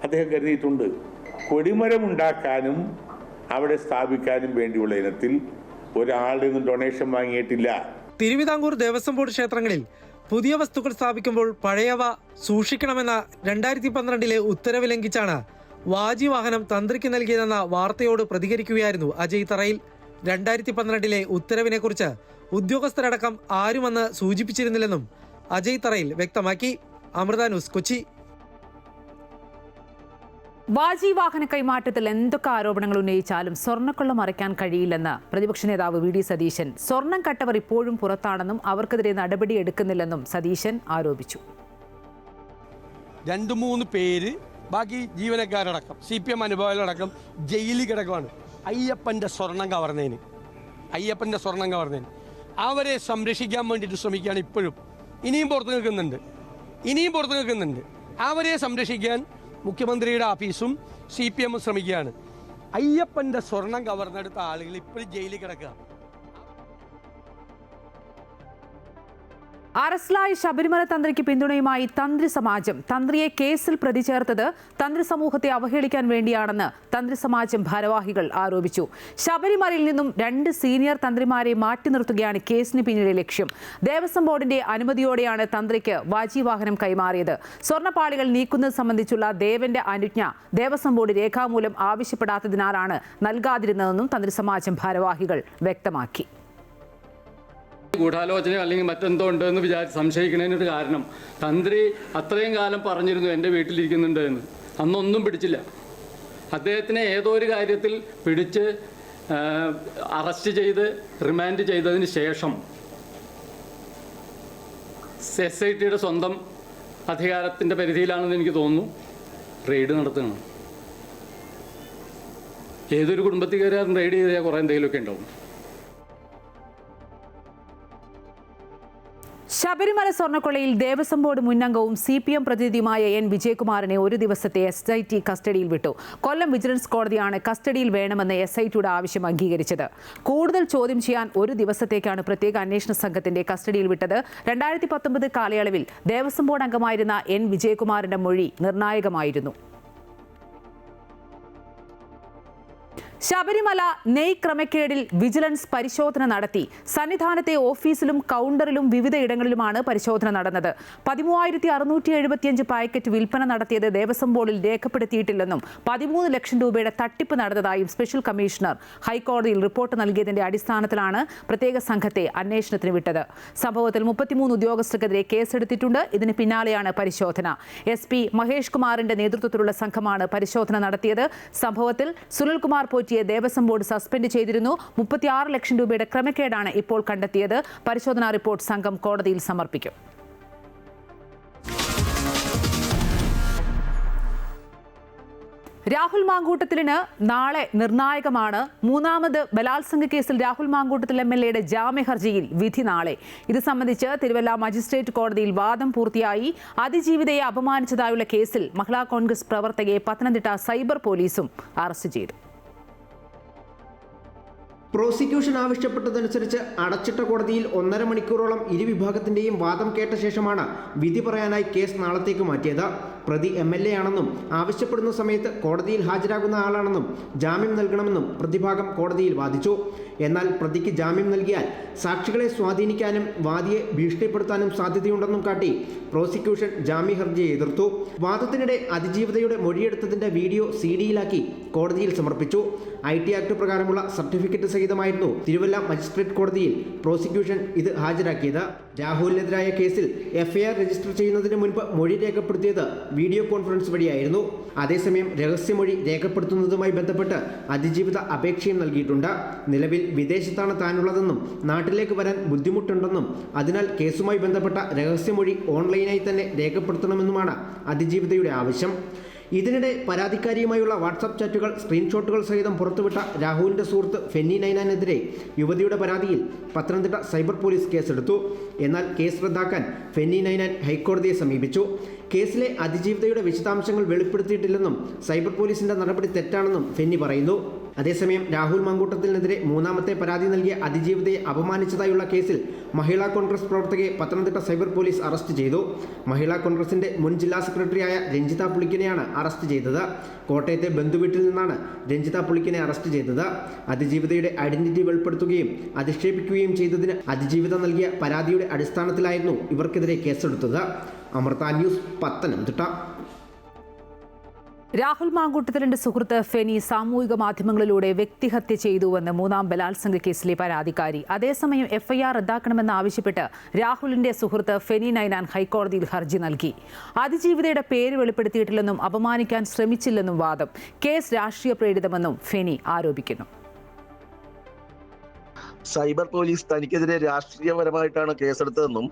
അദ്ദേഹം കരുതിയിട്ടുണ്ട്. കൊടിമരം ഉണ്ടാക്കാനും അവിടെ സ്ഥാപിക്കാനും വേണ്ടിയുള്ള ഇനത്തിൽ ഒരാളുടെ നിന്നും ഡൊണേഷൻ വാങ്ങിയിട്ടില്ല. തിരുവിതാംകൂർ ദേവസ്വം ബോർഡ് ക്ഷേത്രങ്ങളിൽ പുതിയ വസ്തുക്കൾ സ്ഥാപിക്കുമ്പോൾ പഴയവ സൂക്ഷിക്കണമെന്ന 2012 ഉത്തരവ് ലംഘിച്ചാണ് വാജിവാഹനം തന്ത്രിക്ക് നൽകിയതെന്ന വാർത്തയോട് പ്രതികരിക്കുകയായിരുന്നു അജയ് തറയിൽ. 2012 ഉത്തരവിനെക്കുറിച്ച് ഉദ്യോഗസ്ഥരടക്കം ആരുമെന്ന് സൂചിപ്പിച്ചിരുന്നില്ലെന്നും അജയ് തറയിൽ വ്യക്തമാക്കി. അമൃത ന്യൂസ്, കൊച്ചി. വാജിവാഹന കൈമാറ്റത്തിൽ എന്തൊക്കെ ആരോപണങ്ങൾ ഉന്നയിച്ചാലും സ്വർണ്ണക്കൊള്ള മറയ്ക്കാൻ കഴിയില്ലെന്ന് പ്രതിപക്ഷ നേതാവ് VD സതീശൻ. സ്വർണം കട്ടവർ ഇപ്പോഴും പുറത്താണെന്നും അവർക്കെതിരെ നടപടിയെടുക്കുന്നില്ലെന്നും സതീശൻ ആരോപിച്ചു. 2-3 പേര് ബാക്കി ജീവനക്കാരടക്കം CPM അനുഭവങ്ങളടക്കം ജയിലിൽ കിടക്കുവാണ്. അയ്യപ്പൻ്റെ സ്വർണം കവർന്നതിന് അവരെ സംരക്ഷിക്കാൻ വേണ്ടിയിട്ട് ശ്രമിക്കുകയാണ്. ഇപ്പോഴും ഇനിയും പുറത്തു നിൽക്കുന്നുണ്ട്. അവരെ സംരക്ഷിക്കാൻ മുഖ്യമന്ത്രിയുടെ ഓഫീസും CPM ശ്രമിക്കുകയാണ്. അയ്യപ്പൻ്റെ സ്വർണം കവർന്നെടുത്ത ആളുകൾ ഇപ്പോഴും ജയിലിൽ കിടക്കുക. അറസ്റ്റിലായ ശബരിമല തന്ത്രിക്ക് പിന്തുണയുമായി തന്ത്രി സമാജം. തന്ത്രിയെ കേസിൽ പ്രതി ചേർത്തത് തന്ത്രി സമൂഹത്തെ അവഹേളിക്കാൻ വേണ്ടിയാണെന്ന് തന്ത്രി സമാജം ഭാരവാഹികൾ ആരോപിച്ചു. ശബരിമലയിൽ നിന്നും 2 സീനിയർ തന്ത്രിമാരെ മാറ്റി നിർത്തുകയാണ് കേസിന് പിന്നിലെ ലക്ഷ്യം. ദേവസ്വം ബോർഡിന്റെ അനുമതിയോടെയാണ് തന്ത്രിക്ക് വാജിവാഹനം കൈമാറിയത്. സ്വർണ്ണപ്പാളികൾ നീക്കുന്നത് സംബന്ധിച്ചുള്ള ദേവന്റെ അനുജ്ഞ ദേവസ്വം ബോർഡ് രേഖാമൂലം ആവശ്യപ്പെടാത്തതിനാലാണ് നൽകാതിരുന്നതെന്നും തന്ത്രി സമാജം ഭാരവാഹികൾ വ്യക്തമാക്കി. ഗൂഢാലോചനയോ അല്ലെങ്കിൽ മറ്റെന്തോ ഉണ്ടെന്ന് സംശയിക്കുന്നതിനൊരു കാരണം തന്ത്രി അത്രയും കാലം പറഞ്ഞിരുന്നു എൻ്റെ വീട്ടിലിരിക്കുന്നുണ്ട് എന്ന്. അന്നൊന്നും പിടിച്ചില്ല. അദ്ദേഹത്തിനെ ഏതോ ഒരു കാര്യത്തിൽ പിടിച്ച് അറസ്റ്റ് ചെയ്ത് റിമാൻഡ് ചെയ്തതിന് ശേഷം SITയുടെ സ്വന്തം അധികാരത്തിൻ്റെ പരിധിയിലാണെന്ന് എനിക്ക് തോന്നുന്നു റെയ്ഡ് നടത്തുകയാണ്. ഏതൊരു കുടുംബത്തിൽ കയറിയാലും റെയ്ഡ് ചെയ്താൽ കുറേ എന്തെങ്കിലുമൊക്കെ ഉണ്ടാവും. ശബരിമല സ്വർണ്ണക്കൊള്ളയിൽ ദേവസ്വം ബോർഡ് മുന്നംഗവും CPM പ്രതിനിധിയുമായ N വിജയകുമാറിനെ ഒരു ദിവസത്തെ SIT കസ്റ്റഡിയിൽ വിട്ടു. കൊല്ലം വിജിലൻസ് കോടതിയാണ് കസ്റ്റഡിയിൽ വേണമെന്ന് SITയുടെ ആവശ്യം അംഗീകരിച്ചത്. കൂടുതൽ ചോദ്യം ചെയ്യാൻ ഒരു ദിവസത്തേക്കാണ് പ്രത്യേക അന്വേഷണ സംഘത്തിന്റെ കസ്റ്റഡിയിൽ വിട്ടത്. 2019 കാലയളവിൽ ദേവസ്വം ബോർഡ് അംഗമായിരുന്ന N വിജയകുമാറിന്റെ മൊഴി നിർണായകമായിരുന്നു. ശബരിമല നെയ് ക്രമക്കേടിൽ വിജിലൻസ് പരിശോധന നടത്തി. സന്നിധാനത്തെ ഓഫീസിലും കൗണ്ടറിലും വിവിധ ഇടങ്ങളിലുമാണ് പരിശോധന നടന്നത്. 13,675 പാക്കറ്റ് വിൽപ്പന നടത്തിയത് ദേവസ്വം ബോർഡിൽ രേഖപ്പെടുത്തിയിട്ടില്ലെന്നും 13 ലക്ഷം രൂപയുടെ തട്ടിപ്പ് നടന്നതായും സ്പെഷ്യൽ കമ്മീഷണർ ഹൈക്കോടതിയിൽ റിപ്പോർട്ട് നൽകിയതിന്റെ അടിസ്ഥാനത്തിലാണ് പ്രത്യേക സംഘത്തെ അന്വേഷണത്തിന് വിട്ടത്. സംഭവത്തിൽ 33 ഉദ്യോഗസ്ഥർക്കെതിരെ കേസെടുത്തിട്ടുണ്ട്. ഇതിന് പിന്നാലെയാണ് പരിശോധന. SP മഹേഷ് കുമാറിന്റെ നേതൃത്വത്തിലുള്ള സംഘമാണ് പരിശോധന നടത്തിയത്. സംഭവത്തിൽ സുനിൽകുമാർ പോറ്റിയെ ദേവസ്വം ബോർഡ് സസ്പെൻഡ് ചെയ്തിരുന്നു. 36 ലക്ഷം രൂപയുടെ ക്രമക്കേടാണ് ഇപ്പോൾ കണ്ടെത്തിയത്. പരിശോധനാ റിപ്പോർട്ട് സംഘം കോടതിയിൽ സമർപ്പിക്കും. രാഹുൽ മാങ്കൂട്ടത്തിലിന് നാളെ നിർണായകമാണ്. 3ാമത് ബലാത്സംഗ കേസിൽ രാഹുൽ മാങ്കൂട്ടത്തിൽ MLAയുടെ ജാമ്യ ഹർജിയിൽ വിധി നാളെ. ഇത് സംബന്ധിച്ച് തിരുവല്ല മജിസ്ട്രേറ്റ് കോടതിയിൽ വാദം പൂർത്തിയായി. അതിജീവിതയെ അപമാനിച്ചതായുള്ള കേസിൽ മഹിളാ കോൺഗ്രസ് പ്രവർത്തകയെ പത്തനംതിട്ട സൈബർ പോലീസും അറസ്റ്റ് ചെയ്തു. പ്രോസിക്യൂഷൻ ആവശ്യപ്പെട്ടതനുസരിച്ച് അടച്ചിട്ട കോടതിയിൽ 1.5 മണിക്കൂറോളം ഇരുവിഭാഗത്തിന്റെയും വാദം കേട്ട ശേഷമാണ് വിധി പറയാനായി കേസ് നാളത്തേക്ക് മാറ്റിയത്. പ്രതി MLA ആണെന്നും ആവശ്യപ്പെടുന്ന സമയത്ത് കോടതിയിൽ ഹാജരാകുന്ന ആളാണെന്നും ജാമ്യം നൽകണമെന്നും പ്രതിഭാഗം കോടതിയിൽ വാദിച്ചു. എന്നാൽ പ്രതിക്ക് ജാമ്യം നൽകിയാൽ സാക്ഷികളെ സ്വാധീനിക്കാനും വാദിയെ ഭീഷണിപ്പെടുത്താനും സാധ്യതയുണ്ടെന്നും കാട്ടി പ്രോസിക്യൂഷൻ ജാമ്യ ഹർജിയെ എതിർത്തു. വാദത്തിനിടെ അതിജീവിതയുടെ മൊഴിയെടുത്തതിന്റെ വീഡിയോ CD-യിലാക്കി കോടതിയിൽ സമർപ്പിച്ചു. IT ആക്ട് പ്രകാരമുള്ള സർട്ടിഫിക്കറ്റ് സഹിതമായിരുന്നു തിരുവല്ല മജിസ്ട്രേറ്റ് കോടതിയിൽ പ്രോസിക്യൂഷൻ ഇത് ഹാജരാക്കിയത്. രാഹുലിനെതിരായ കേസിൽ FIR രജിസ്റ്റർ ചെയ്യുന്നതിന് മുൻപ് മൊഴി രേഖപ്പെടുത്തിയത് വീഡിയോ കോൺഫറൻസ് വഴിയായിരുന്നു. അതേസമയം രഹസ്യമൊഴി രേഖപ്പെടുത്തുന്നതുമായി ബന്ധപ്പെട്ട് അതിജീവിത അപേക്ഷയും നൽകിയിട്ടുണ്ട്. നിലവിൽ വിദേശത്താണ് താനുള്ളതെന്നും നാട്ടിലേക്ക് വരാൻ ബുദ്ധിമുട്ടുണ്ടെന്നും അതിനാൽ കേസുമായി ബന്ധപ്പെട്ട രഹസ്യമൊഴി ഓൺലൈനായി തന്നെ രേഖപ്പെടുത്തണമെന്നുമാണ് അതിജീവിതയുടെ ആവശ്യം. ഇതിനിടെ പരാതിക്കാരിയുമായുള്ള വാട്സാപ്പ് ചാറ്റുകൾ സ്ക്രീൻഷോട്ടുകൾ സഹിതം പുറത്തുവിട്ട രാഹുലിന്റെ സുഹൃത്ത് ഫെന്നി നൈനാനെതിരെ യുവതിയുടെ പരാതിയിൽ പത്തനംതിട്ട സൈബർ പോലീസ് കേസെടുത്തു. എന്നാൽ കേസ് റദ്ദാക്കാൻ ഫെന്നി നൈനാൻ ഹൈക്കോടതിയെ സമീപിച്ചു. കേസിലെ അതിജീവിതയുടെ വിശദാംശങ്ങൾ വെളിപ്പെടുത്തിയിട്ടില്ലെന്നും സൈബർ പോലീസിന്റെ നടപടി തെറ്റാണെന്നും ഫെന്നി പറയുന്നു. അതേസമയം രാഹുൽ മാങ്കൂട്ടത്തിനെതിരെ 3ാമത്തെ പരാതി നൽകിയ അതിജീവിതയെ അപമാനിച്ചതായുള്ള കേസിൽ മഹിളാ കോൺഗ്രസ് പ്രവർത്തകയെ പത്തനംതിട്ട സൈബർ പോലീസ് അറസ്റ്റ് ചെയ്തു. മഹിളാ കോൺഗ്രസിന്റെ മുൻ ജില്ലാ സെക്രട്ടറിയായ രഞ്ജിത പുളിക്കനെയാണ് അറസ്റ്റ് ചെയ്തത്. കോട്ടയത്തെ ബന്ധുവീട്ടിൽ നിന്നാണ് രഞ്ജിത പുളിക്കനെ അറസ്റ്റ് ചെയ്തത്. അതിജീവിതയുടെ ഐഡന്റിറ്റി വെളിപ്പെടുത്തുകയും അധിക്ഷേപിക്കുകയും ചെയ്തതിന് അതിജീവിത നൽകിയ പരാതിയുടെ അടിസ്ഥാനത്തിലായിരുന്നു ഇവർക്കെതിരെ കേസെടുത്തത്. അമൃത ന്യൂസ്, പത്തനംതിട്ട. രാഹുൽ മാങ്കൂട്ടത്തിലിന്റെ സുഹൃത്ത് ഫെനി സാമൂഹിക മാധ്യമങ്ങളിലൂടെ വ്യക്തിഹത്യ ചെയ്തുവെന്ന് 3ാം ബലാത്സംഗ കേസിലെ പരാതിക്കാരി. അതേസമയം FIR റദ്ദാക്കണമെന്നാവശ്യപ്പെട്ട് രാഹുലിന്റെ സുഹൃത്ത് ഫെനി നൈനാൻ ഹൈക്കോടതിയിൽ ഹർജി നൽകി. അതിജീവിതയുടെ പേര് വെളിപ്പെടുത്തിയിട്ടില്ലെന്നും അപമാനിക്കാൻ ശ്രമിച്ചില്ലെന്നും വാദം. കേസ് രാഷ്ട്രീയ പ്രേരിതമെന്നും ഫെനി ആരോപിക്കുന്നു. സൈബർ പോലീസ് തനിക്കെതിരെ രാഷ്ട്രീയപരമായിട്ടാണ് കേസെടുത്തതെന്നും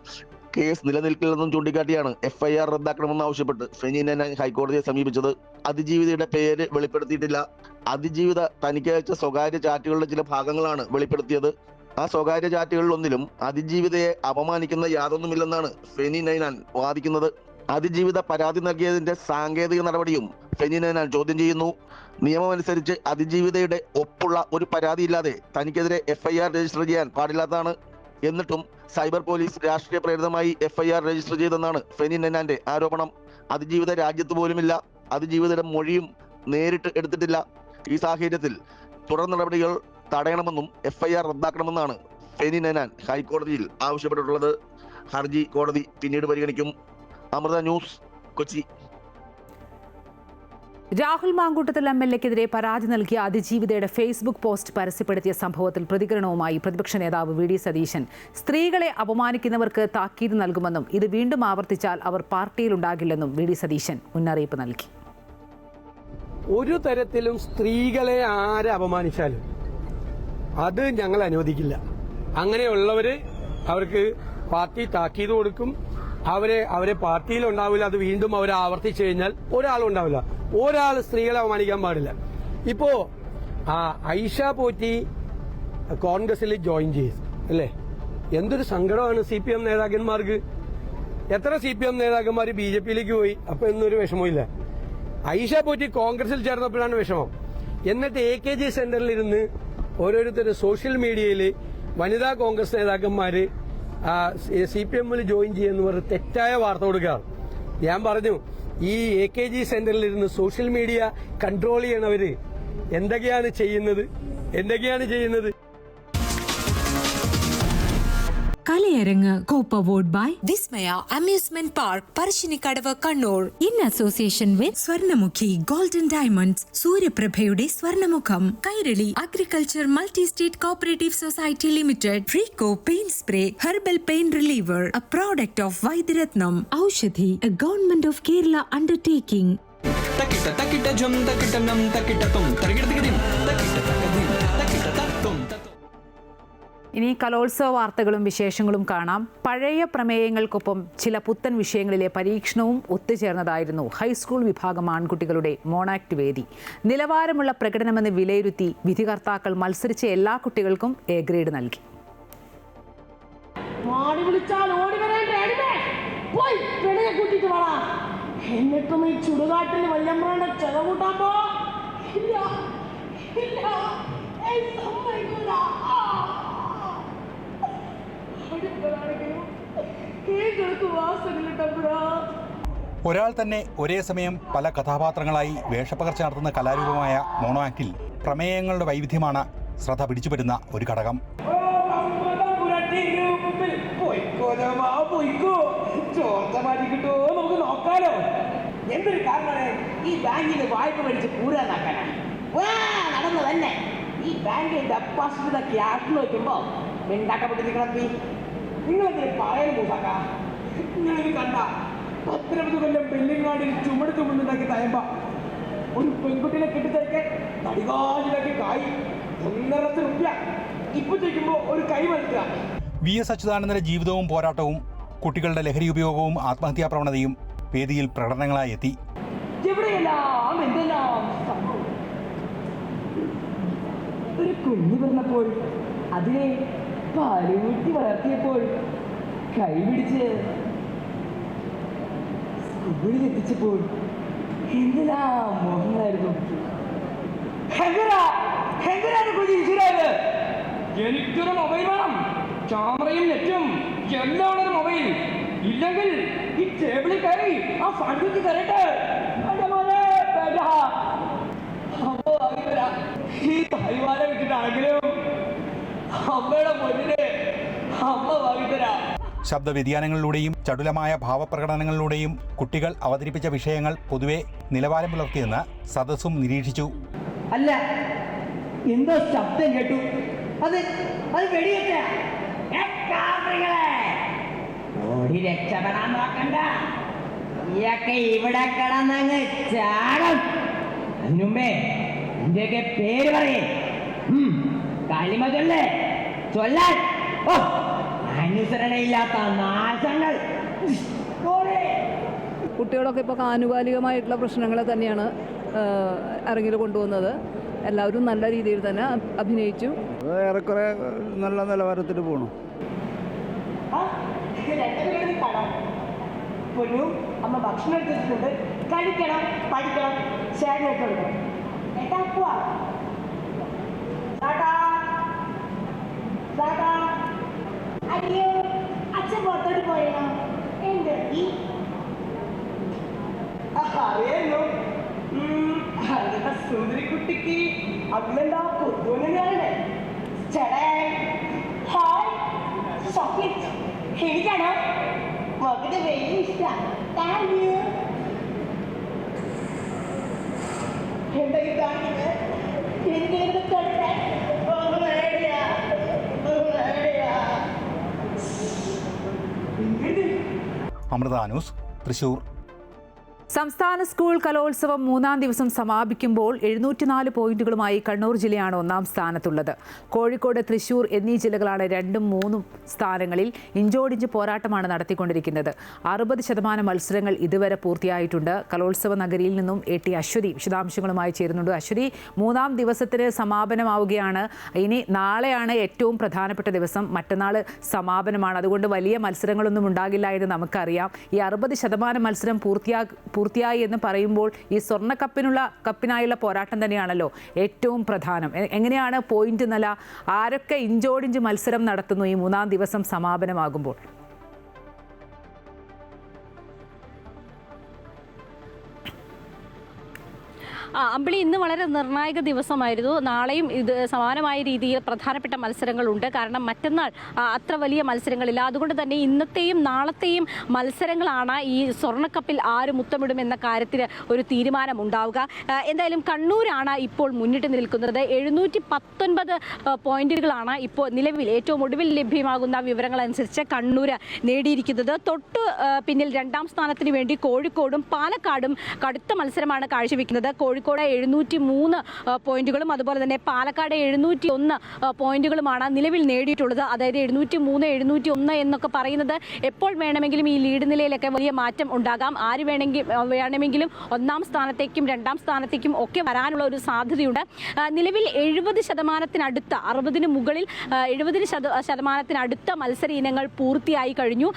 കേസ് നിലനിൽക്കില്ലെന്നും ചൂണ്ടിക്കാട്ടിയാണ് FIR റദ്ദാക്കണമെന്നാവശ്യപ്പെട്ട് ഫെനി നൈനാൻ ഹൈക്കോടതിയെ സമീപിച്ചത്. അതിജീവിതയുടെ പേര് വെളിപ്പെടുത്തിയിട്ടില്ല. അതിജീവിത തനിക്ക് അയച്ച സ്വകാര്യ ചാറ്റുകളുടെ ചില ഭാഗങ്ങളാണ് വെളിപ്പെടുത്തിയത്. ആ സ്വകാര്യ ചാറ്റുകളിലൊന്നിലും അതിജീവിതയെ അപമാനിക്കുന്ന യാതൊന്നുമില്ലെന്നാണ് ഫെനി നൈനാൻ വാദിക്കുന്നത്. അതിജീവിത പരാതി നൽകിയതിന്റെ സാങ്കേതിക നടപടിയും ഫെനി നൈനാൻ ചോദ്യം ചെയ്യുന്നു. നിയമമനുസരിച്ച് അതിജീവിതയുടെ ഒപ്പുള്ള ഒരു പരാതിയില്ലാതെ തനിക്കെതിരെ FIR രജിസ്റ്റർ ചെയ്യാൻ പാടില്ലാത്തതാണ്. എന്നിട്ടും സൈബർ പോലീസ് രാഷ്ട്രീയ പ്രേരിതമായി FIR രജിസ്റ്റർ ചെയ്തെന്നാണ് ഫെനി നെന്നാന്റെ ആരോപണം. അതിജീവിത രാജ്യത്ത് പോലുമില്ല, അതിജീവിതയുടെ മൊഴിയും നേരിട്ട് എടുത്തിട്ടില്ല. ഈ സാഹചര്യത്തിൽ തുടർ നടപടികൾ തടയണമെന്നും FIR റദ്ദാക്കണമെന്നാണ് ഫെനി നെന്നാൻ ഹൈക്കോടതിയിൽ ആവശ്യപ്പെട്ടിട്ടുള്ളത്. ഹർജി കോടതി പിന്നീട് പരിഗണിക്കും. അമൃത ന്യൂസ്, കൊച്ചി. രാഹുൽ മാങ്കൂട്ടത്തിൽ MLA-ക്കെതിരെ പരാതി നൽകിയ അതിജീവിതയുടെ ഫേസ്ബുക്ക് പോസ്റ്റ് പരസ്യപ്പെടുത്തിയ സംഭവത്തിൽ പ്രതികരണവുമായി പ്രതിപക്ഷ നേതാവ് VD സതീശൻ സ്ത്രീകളെ അപമാനിക്കുന്നവർക്ക് താക്കീത് നൽകുമെന്നും ഇത് വീണ്ടും ആവർത്തിച്ചാൽ അവർ പാർട്ടിയിലുണ്ടാകില്ലെന്നും VD സതീശൻ മുന്നറിയിപ്പ് നൽകി. ഒരു തരത്തിലും സ്ത്രീകളെ ആരെ അപമാനിച്ചാലും അത് ഞങ്ങൾ അനുവദിക്കില്ല. അങ്ങനെയുള്ളവര് അവർക്ക് പാർട്ടി താക്കീത് കൊടുക്കും. അവരെ പാർട്ടിയിൽ ഉണ്ടാവില്ല. അത് വീണ്ടും അവരെ ആവർത്തിച്ചു കഴിഞ്ഞാൽ ഒരാളും ഉണ്ടാവില്ല. ഒരാൾ സ്ത്രീകളെ അപമാനിക്കാൻ പാടില്ല. ഇപ്പോ ഐഷ പോറ്റി കോൺഗ്രസിൽ ജോയിൻ ചെയ്തു അല്ലേ? എന്തൊരു സങ്കടമാണ് CPM നേതാക്കന്മാർക്ക്. എത്ര CPM നേതാക്കന്മാർ BJP-യിലേക്ക് പോയി, അപ്പൊ എന്നൊരു വിഷമമില്ല. ഐഷ പോറ്റി കോൺഗ്രസിൽ ചേർന്നപ്പോഴാണ് വിഷമം. എന്നിട്ട് AKG സെന്ററിലിരുന്ന് ഓരോരുത്തർ സോഷ്യൽ മീഡിയയിൽ വനിതാ കോൺഗ്രസ് നേതാക്കന്മാര് CPM-ൽ ജോയിൻ ചെയ്യുന്ന പറഞ്ഞ് തെറ്റായ വാർത്ത കൊടുക്കുക. ഞാൻ പറഞ്ഞു, ഈ AKG സെന്ററിലിരുന്ന് സോഷ്യൽ മീഡിയ കൺട്രോൾ ചെയ്യണവര് എന്തൊക്കെയാണ് ചെയ്യുന്നത്? Kalayarangu co-powered by Vismaya amusement park Parassinikkadavu Kannur in association with Swarnamukhi golden diamonds, സൂര്യപ്രഭയുടെ Swarnamukham, Kairali agriculture multi state cooperative society limited, Freeco pain spray, herbal pain reliever, a product of Vaidyaratnam, Aushadhi, a government of Kerala undertaking. ഇനി കലോത്സവ വാർത്തകളും വിശേഷങ്ങളും കാണാം. പഴയ പ്രമേയങ്ങൾക്കൊപ്പം ചില പുത്തൻ വിഷയങ്ങളിലെ പരീക്ഷണവും ഒത്തുചേർന്നതായിരുന്നു ഹൈസ്കൂൾ വിഭാഗം ആൺകുട്ടികളുടെ മോണാക്ട് വേദി. നിലവാരമുള്ള പ്രകടനമെന്ന് വിലയിരുത്തി വിധികർത്താക്കൾ മത്സരിച്ച എല്ലാ കുട്ടികൾക്കും A ഗ്രേഡ് നൽകി. എന്നിട്ടും ഈ ചുടുകാട്ടിൽ വല്യമ്മയുടെ ചെല കൂട്ടാൻ പോ. ഒരാൾ തന്നെ ഒരേ സമയം പല കഥാപാത്രങ്ങളായി വേഷപ്പകർച്ച നടത്തുന്ന കലാരൂപമായ മോണോ ആക്ടിൽ പ്രമേയങ്ങളുടെ വൈവിധ്യമാണ് ശ്രദ്ധ പിടിച്ചുപറ്റുന്ന ഒരു ഘടകം. നമുക്ക് നോക്കാലോ. എന്തൊരു കാരണമാണ് ഈ ബാങ്കിൽ വായ്പ മേടിച്ച് കൂടാനാക്കാനാണ് നടന്നു തന്നെ. ഈ ബാങ്കിൽ ഡെപ്പോസിറ്റ് ക്യാഷ് നോക്കുമ്പോ ഉണ്ടാക്കപ്പെട്ടിരിക്കണം. നിങ്ങളെന്തൊരു പറയാൻ മൂസാക്ക. നിങ്ങളിത് കണ്ട 19 കൊല്ലം വെല്ലിങ്ങാടിൽ ചുമട് ചുമന്നുണ്ടാക്കി തയമ്പ ഒരു പെൺകുട്ടിനെ കെട്ടിത്തരക്കാൻ നടികാലിലൊക്കെ കായ് 1.5 ലക്ഷം രൂപ. ഇപ്പൊ ചോദിക്കുമ്പോ ഒരു കൈ വരുത്തുക. VS അച്യുതാനന്ദന്റെ ജീവിതവും പോരാട്ടവും, കുട്ടികളുടെ ലഹരി ഉപയോഗവും ആത്മഹത്യാ പ്രവണതയും വേദിയിൽ പ്രകടനങ്ങളായി എത്തി. എവിടെയെല്ലാം എന്തെല്ലാം സംഭവം. ഒരു കുഞ്ഞു പിറന്നപ്പോൾ അതിനെ പാലുകൂട്ടി വളർത്തിയപ്പോൾ കൈപിടിച്ച് സ്കൂളിൽ എത്തിച്ചപ്പോൾ എന്തെല്ലാം മോഹങ്ങളായിരുന്നു. എനിക്കൊരു മൊബൈൽ വേണം, ക്യാമറയും നെറ്റും എല്ലാം ഉള്ളൊരു മൊബൈൽ. ഇല്ലെങ്കിൽ ഈ ടേബിളിൽ കയറി ആ ഫണ്ടിൽ കയറട്ടെ. ഈ തായ്വാനെ വിട്ടിട്ടാണെങ്കിലും അമ്മയുടെ മുന്നില് അമ്മ വാങ്ങിത്തരാ. ശബ്ദ വ്യതിയാനങ്ങളിലൂടെയും ചടുലമായ ഭാവപ്രകടനങ്ങളിലൂടെയും കുട്ടികൾ അവതരിപ്പിച്ച വിഷയങ്ങൾ പൊതുവെ നിലവാരം പുലർത്തിയെന്ന് സദസ്സും നിരീക്ഷിച്ചു. അല്ല, എന്തോ ശബ്ദം കേട്ടു. അത് വെടിയേറ്റ. ഓടി രക്ഷപ്പെടാൻ നോക്കണ്ട. ഈയൊക്കെ ഇവിടെ കിടന്നങ്ങ് ചാടും. അതിനുമ്പേ എന്റെയൊക്കെ പേര് പറയേ. കാലിമ ചൊല്ലാൻ അനുസരണയില്ലാത്ത നാശങ്ങൾ. കുട്ടികളൊക്കെ ഇപ്പോൾ ആനുകാലികമായിട്ടുള്ള പ്രശ്നങ്ങൾ തന്നെയാണ് ഇറങ്ങിൽ കൊണ്ടുവന്നത്. എല്ലാവരും നല്ല രീതിയിൽ തന്നെ അഭിനയിച്ചു. ഏറെക്കുറെ നല്ല നിലവാരത്തിൽ പോകണം. അമ്മ ഭക്ഷണം എടുത്തിട്ടുണ്ട്. കഴിക്കണം, പഠിക്കണം, ചേട്ടനെടുക്കണം. പുറത്തോട്ട് പോയോ? എന്റെ അറിയാലോ, അങ്ങനത്തെ സുന്ദരിക്കുട്ടിക്ക് അതിലെന്താ പൊതുവനാണ്. Hi chocolate എനിക്കാണോ? മകന് വലിയ ഇഷ്ടമാണ്. Thank you. എന്താ ഇതാണിത്? എനിക്ക് തൊട്ടെ അമൃത ന്യൂസ്, തൃശൂർ. സംസ്ഥാന സ്കൂൾ കലോത്സവം 3-ാം ദിവസം സമാപിക്കുമ്പോൾ 704 പോയിന്റുകളുമായി കണ്ണൂർ ജില്ലയാണ് 1-ാം സ്ഥാനത്തുള്ളത്. കോഴിക്കോട്, തൃശൂർ എന്നീ ജില്ലകളാണ് 2ഉം 3ഉം സ്ഥാനങ്ങളിൽ. ഇഞ്ചോടിഞ്ച് പോരാട്ടമാണ് നടത്തിക്കൊണ്ടിരിക്കുന്നത്. 60% മത്സരങ്ങൾ ഇതുവരെ പൂർത്തിയായിട്ടുണ്ട്. കലോത്സവ നഗരിയിൽ നിന്നും AT അശ്വതി വിശദാംശങ്ങളുമായി ചേരുന്നുണ്ട്. അശ്വതി, 3-ാം ദിവസത്തിന് സമാപനമാവുകയാണ്. ഇനി നാളെയാണ് ഏറ്റവും പ്രധാനപ്പെട്ട ദിവസം. മറ്റന്നാൾ സമാപനമാണ്. അതുകൊണ്ട് വലിയ മത്സരങ്ങളൊന്നും ഉണ്ടാകില്ല എന്ന് നമുക്കറിയാം. ഈ 60% മത്സരം പൂർത്തിയായി എന്ന് പറയുമ്പോൾ ഈ കപ്പിനായുള്ള പോരാട്ടം തന്നെയാണല്ലോ ഏറ്റവും പ്രധാനം. എങ്ങനെയാണ് പോയിന്റ് നില? ആരൊക്കെ ഇഞ്ചോടിഞ്ച് മത്സരം നടത്തുന്നു ഈ 3-ാം ദിവസം സമാപനമാകുമ്പോൾ? അമ്പിളി, ഇന്ന് വളരെ നിർണായക ദിവസമായിരുന്നു. നാളെയും ഇത് സമാനമായ രീതിയിൽ പ്രധാനപ്പെട്ട മത്സരങ്ങളുണ്ട്. കാരണം മറ്റന്നാൾ അത്ര വലിയ മത്സരങ്ങളില്ല. അതുകൊണ്ട് തന്നെ ഇന്നത്തെയും നാളത്തെയും മത്സരങ്ങളാണ് ഈ സ്വർണ്ണക്കപ്പിൽ ആര് മുത്തമിടുമെന്ന കാര്യത്തിൽ ഒരു തീരുമാനം ഉണ്ടാവുക. എന്തായാലും കണ്ണൂരാണ് ഇപ്പോൾ മുന്നിട്ട് നിൽക്കുന്നത്. 719 പോയിന്റുകളാണ് ഇപ്പോൾ നിലവിൽ ഏറ്റവും ഒടുവിൽ ലഭ്യമാകുന്ന വിവരങ്ങളനുസരിച്ച് കണ്ണൂർ നേടിയിരിക്കുന്നത്. തൊട്ട് പിന്നിൽ 2ാം സ്ഥാനത്തിന് വേണ്ടി കോഴിക്കോടും പാലക്കാടും കടുത്ത മത്സരമാണ് കാഴ്ചവെക്കുന്നത്. കോഴിക്കോട് 703 പോയിന്റുകളും അതുപോലെ തന്നെ പാലക്കാട് 701 പോയിന്റുകളുമാണ് നിലവിൽ നേടിയിട്ടുള്ളത്. അതായത് 703, 701 എന്നൊക്കെ പറയുന്നത് എപ്പോൾ വേണമെങ്കിലും ഈ ലീഡ് നിലയിലൊക്കെ വലിയ മാറ്റം ഉണ്ടാകാം. ആര് വേണമെങ്കിലും 1ാം സ്ഥാനത്തേക്കും 2ാം സ്ഥാനത്തേക്കും ഒക്കെ വരാനുള്ള ഒരു സാധ്യതയുണ്ട്. നിലവിൽ 70%-നടുത്ത 60-ന് മുകളിൽ 70%-നടുത്ത മത്സര ഇനങ്ങൾ പൂർത്തിയായി കഴിഞ്ഞു.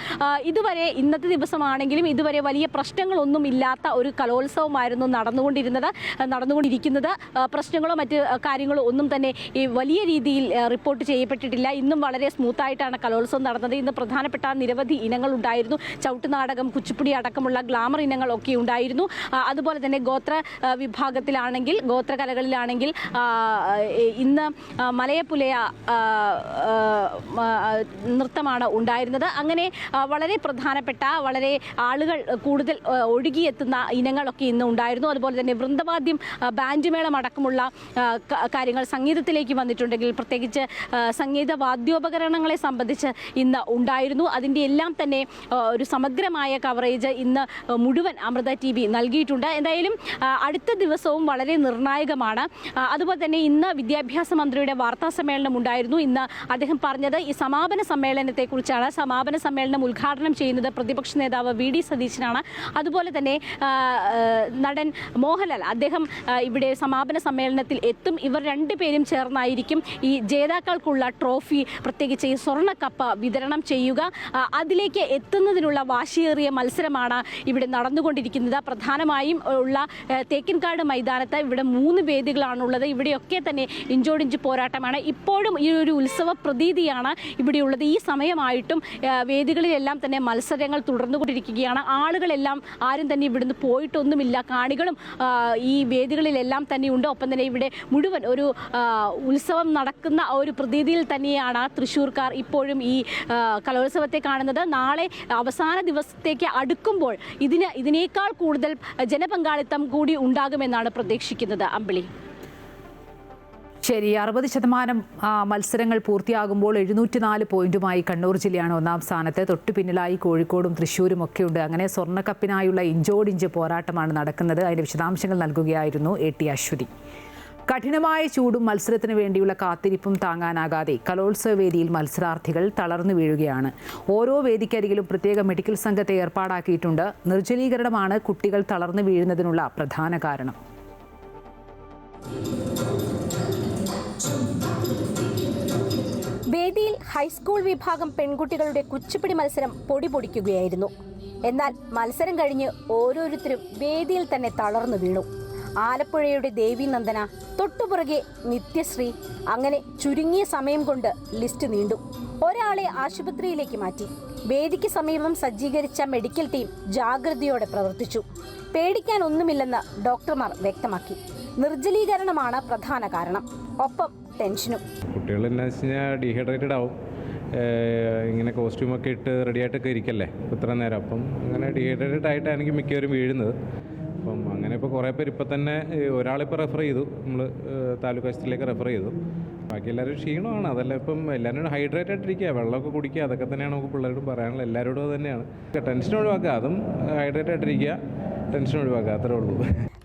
ഇതുവരെ ഇന്നത്തെ ദിവസമാണെങ്കിലും ഇതുവരെ വലിയ പ്രശ്നങ്ങളൊന്നും ഇല്ലാത്ത ഒരു കലോത്സവമായിരുന്നു നടന്നുകൊണ്ടിരിക്കുന്നത്. പ്രശ്നങ്ങളോ മറ്റ് കാര്യങ്ങളോ ഒന്നും തന്നെ ഈ വലിയ രീതിയിൽ റിപ്പോർട്ട് ചെയ്യപ്പെട്ടിട്ടില്ല. ഇന്നും വളരെ സ്മൂത്തായിട്ടാണ് കലോത്സവം നടന്നത്. ഇന്ന് പ്രധാനപ്പെട്ട നിരവധി ഇനങ്ങൾ ഉണ്ടായിരുന്നു. ചവിട്ടുനാടകം, കുച്ചിപ്പുടി അടക്കമുള്ള ഗ്ലാമർ ഇനങ്ങളൊക്കെ ഉണ്ടായിരുന്നു. അതുപോലെ തന്നെ ഗോത്രകലകളിലാണെങ്കിൽ ഇന്ന് മലയപ്പുലയ നൃത്തമാണ് ഉണ്ടായിരുന്നത്. അങ്ങനെ വളരെ പ്രധാനപ്പെട്ട, വളരെ ആളുകൾ കൂടുതൽ ഒഴുകിയെത്തുന്ന ഇനങ്ങളൊക്കെ ഇന്ന് ഉണ്ടായിരുന്നു. അതുപോലെ തന്നെ വൃന്ദവാദ്യം, ബാൻഡ് മേളം അടക്കമുള്ള കാര്യങ്ങൾ സംഗീതത്തിലേക്ക് വന്നിട്ടുണ്ടെങ്കിൽ പ്രത്യേകിച്ച് സംഗീത വാദ്യോപകരണങ്ങളെ സംബന്ധിച്ച് ഇന്ന് ഉണ്ടായിരുന്നു. അതിൻ്റെ എല്ലാം തന്നെ ഒരു സമഗ്രമായ കവറേജ് ഇന്ന് മുഴുവൻ അമൃത TV നൽകിയിട്ടുണ്ട്. എന്തായാലും അടുത്ത ദിവസവും വളരെ നിർണായകമാണ്. അതുപോലെ തന്നെ ഇന്ന് വിദ്യാഭ്യാസ മന്ത്രിയുടെ വാർത്താ സമ്മേളനം ഉണ്ടായിരുന്നു. ഇന്ന് അദ്ദേഹം പറഞ്ഞത് ഈ സമാപന സമ്മേളനത്തെക്കുറിച്ചാണ്. സമാപന സമ്മേളനം ഉദ്ഘാടനം ചെയ്യുന്നത് പ്രതിപക്ഷ നേതാവ് VD സതീശനാണ്. അതുപോലെ തന്നെ നടൻ മോഹൻലാൽ അദ്ദേഹം ഇവിടെ സമാപന സമ്മേളനത്തിൽ എത്തും. ഇവർ രണ്ടുപേരും ചേർന്നായിരിക്കും ഈ ജേതാക്കൾക്കുള്ള ട്രോഫി, പ്രത്യേകിച്ച് ഈ സ്വർണ്ണക്കപ്പ് വിതരണം ചെയ്യുക. അതിലേക്ക് എത്തുന്നതിനുള്ള വാശിയേറിയ മത്സരമാണ് ഇവിടെ നടന്നുകൊണ്ടിരിക്കുന്നത്. പ്രധാനമായും ഉള്ള തേക്കിൻകാട് മൈതാനത്ത് ഇവിടെ 3 വേദികളാണുള്ളത്. ഇവിടെയൊക്കെ തന്നെ ഇഞ്ചോടിഞ്ച് പോരാട്ടമാണ്. ഇപ്പോഴും ഈ ഒരു ഉത്സവ പ്രതീതിയാണ് ഇവിടെയുള്ളത്. ഈ സമയമായിട്ടും വേദികളിലെല്ലാം തന്നെ മത്സരങ്ങൾ തുടർന്നുകൊണ്ടിരിക്കുകയാണ്. ആളുകളെല്ലാം ആരും തന്നെ ഇവിടുന്ന് പോയിട്ടൊന്നുമില്ല. കാണികളും ഈ വേദികളിലെല്ലാം തന്നെയുണ്ട്. ഒപ്പം തന്നെ ഇവിടെ മുഴുവൻ ഒരു ഉത്സവം നടക്കുന്ന ഒരു പ്രതീതിയിൽ തന്നെയാണ് തൃശ്ശൂർക്കാർ ഇപ്പോഴും ഈ കലോത്സവത്തെ കാണുന്നത്. നാളെ അവസാന ദിവസത്തേക്ക് അടുക്കുമ്പോൾ ഇതിനേക്കാൾ കൂടുതൽ ജനപങ്കാളിത്തം കൂടി ഉണ്ടാകുമെന്നാണ് പ്രതീക്ഷിക്കുന്നത്. അമ്പിളി, ശരി. 60% മത്സരങ്ങൾ പൂർത്തിയാകുമ്പോൾ 704 പോയിന്റുമായി കണ്ണൂർ ജില്ലയാണ് 1-ാം സ്ഥാനത്ത്. തൊട്ടു പിന്നിലായി കോഴിക്കോടും തൃശ്ശൂരും ഒക്കെയുണ്ട്. അങ്ങനെ സ്വർണ്ണക്കപ്പിനായുള്ള ഇഞ്ചോടിഞ്ച് പോരാട്ടമാണ് നടക്കുന്നത്. അതിൻ്റെ വിശദാംശങ്ങൾ നൽകുകയായിരുന്നു AT അശ്വതി. കഠിനമായ ചൂടും മത്സരത്തിന് വേണ്ടിയുള്ള കാത്തിരിപ്പും താങ്ങാനാകാതെ കലോത്സവ വേദിയിൽ മത്സരാർത്ഥികൾ തളർന്നു വീഴുകയാണ്. ഓരോ വേദിക്കരികിലും പ്രത്യേക മെഡിക്കൽ സംഘത്തെ ഏർപ്പാടാക്കിയിട്ടുണ്ട്. നിർജ്ജലീകരണമാണ് കുട്ടികൾ തളർന്നു വീഴുന്നതിനുള്ള പ്രധാന കാരണം. വേദിയിൽ ഹൈസ്കൂൾ വിഭാഗം പെൺകുട്ടികളുടെ കുച്ചിപ്പിടി മത്സരം പൊടിപൊടിക്കുകയായിരുന്നു. എന്നാൽ മത്സരം കഴിഞ്ഞ് ഓരോരുത്തരും വേദിയിൽ തന്നെ തളർന്നു വീണു. ആലപ്പുഴയുടെ ദേവി നന്ദന, തൊട്ടുപുറകെ നിത്യശ്രീ, അങ്ങനെ ചുരുങ്ങിയ സമയം കൊണ്ട് ലിസ്റ്റ് നീണ്ടു. ഒരാളെ ആശുപത്രിയിലേക്ക് മാറ്റി. വേദിക്ക് സമീപം സജ്ജീകരിച്ച മെഡിക്കൽ ടീം ജാഗ്രതയോടെ പ്രവർത്തിച്ചു. പേടിക്കാനൊന്നുമില്ലെന്ന് ഡോക്ടർമാർ വ്യക്തമാക്കി. നിർജ്ജലീകരണമാണ് പ്രധാന കാരണം, ഒപ്പം ടെൻഷനും. കുട്ടികൾ എന്താ വെച്ച് കഴിഞ്ഞാൽ ഡീഹൈഡ്രേറ്റഡ് ആവും. ഇങ്ങനെ കോസ്റ്റ്യൂമൊക്കെ ഇട്ട് റെഡിയായിട്ടൊക്കെ ഇരിക്കല്ലേ ഇത്ര നേരം. അപ്പം അങ്ങനെ ഡീഹൈഡ്രേറ്റഡ് ആയിട്ടാണ് എനിക്ക് മിക്കവരും വീഴുന്നത്. അപ്പം അങ്ങനെ ഇപ്പോൾ കുറേ പേര് ഇപ്പം തന്നെ ഒരാളിപ്പോൾ റെഫർ ചെയ്തു, നമ്മൾ താലൂക്ക് ആശുപത്രിയിലേക്ക് റെഫർ ചെയ്തു. ബാക്കി എല്ലാവരും ക്ഷീണമാണ്. അതല്ല ഇപ്പം എല്ലാവരും ഹൈഡ്രേറ്റ് ആയിട്ടിരിക്കുക, വെള്ളമൊക്കെ കുടിക്കുക, അതൊക്കെ തന്നെയാണ് നമുക്ക് പിള്ളേരോടും പറയാനുള്ളത്. എല്ലാവരോടും അത് തന്നെയാണ്. ടെൻഷൻ ഒഴിവാക്കുക, അതും ഹൈഡ്രേറ്റ് ആയിട്ടിരിക്കുക, ടെൻഷൻ ഒഴിവാക്കുക, അത്രേ ഉള്ളൂ.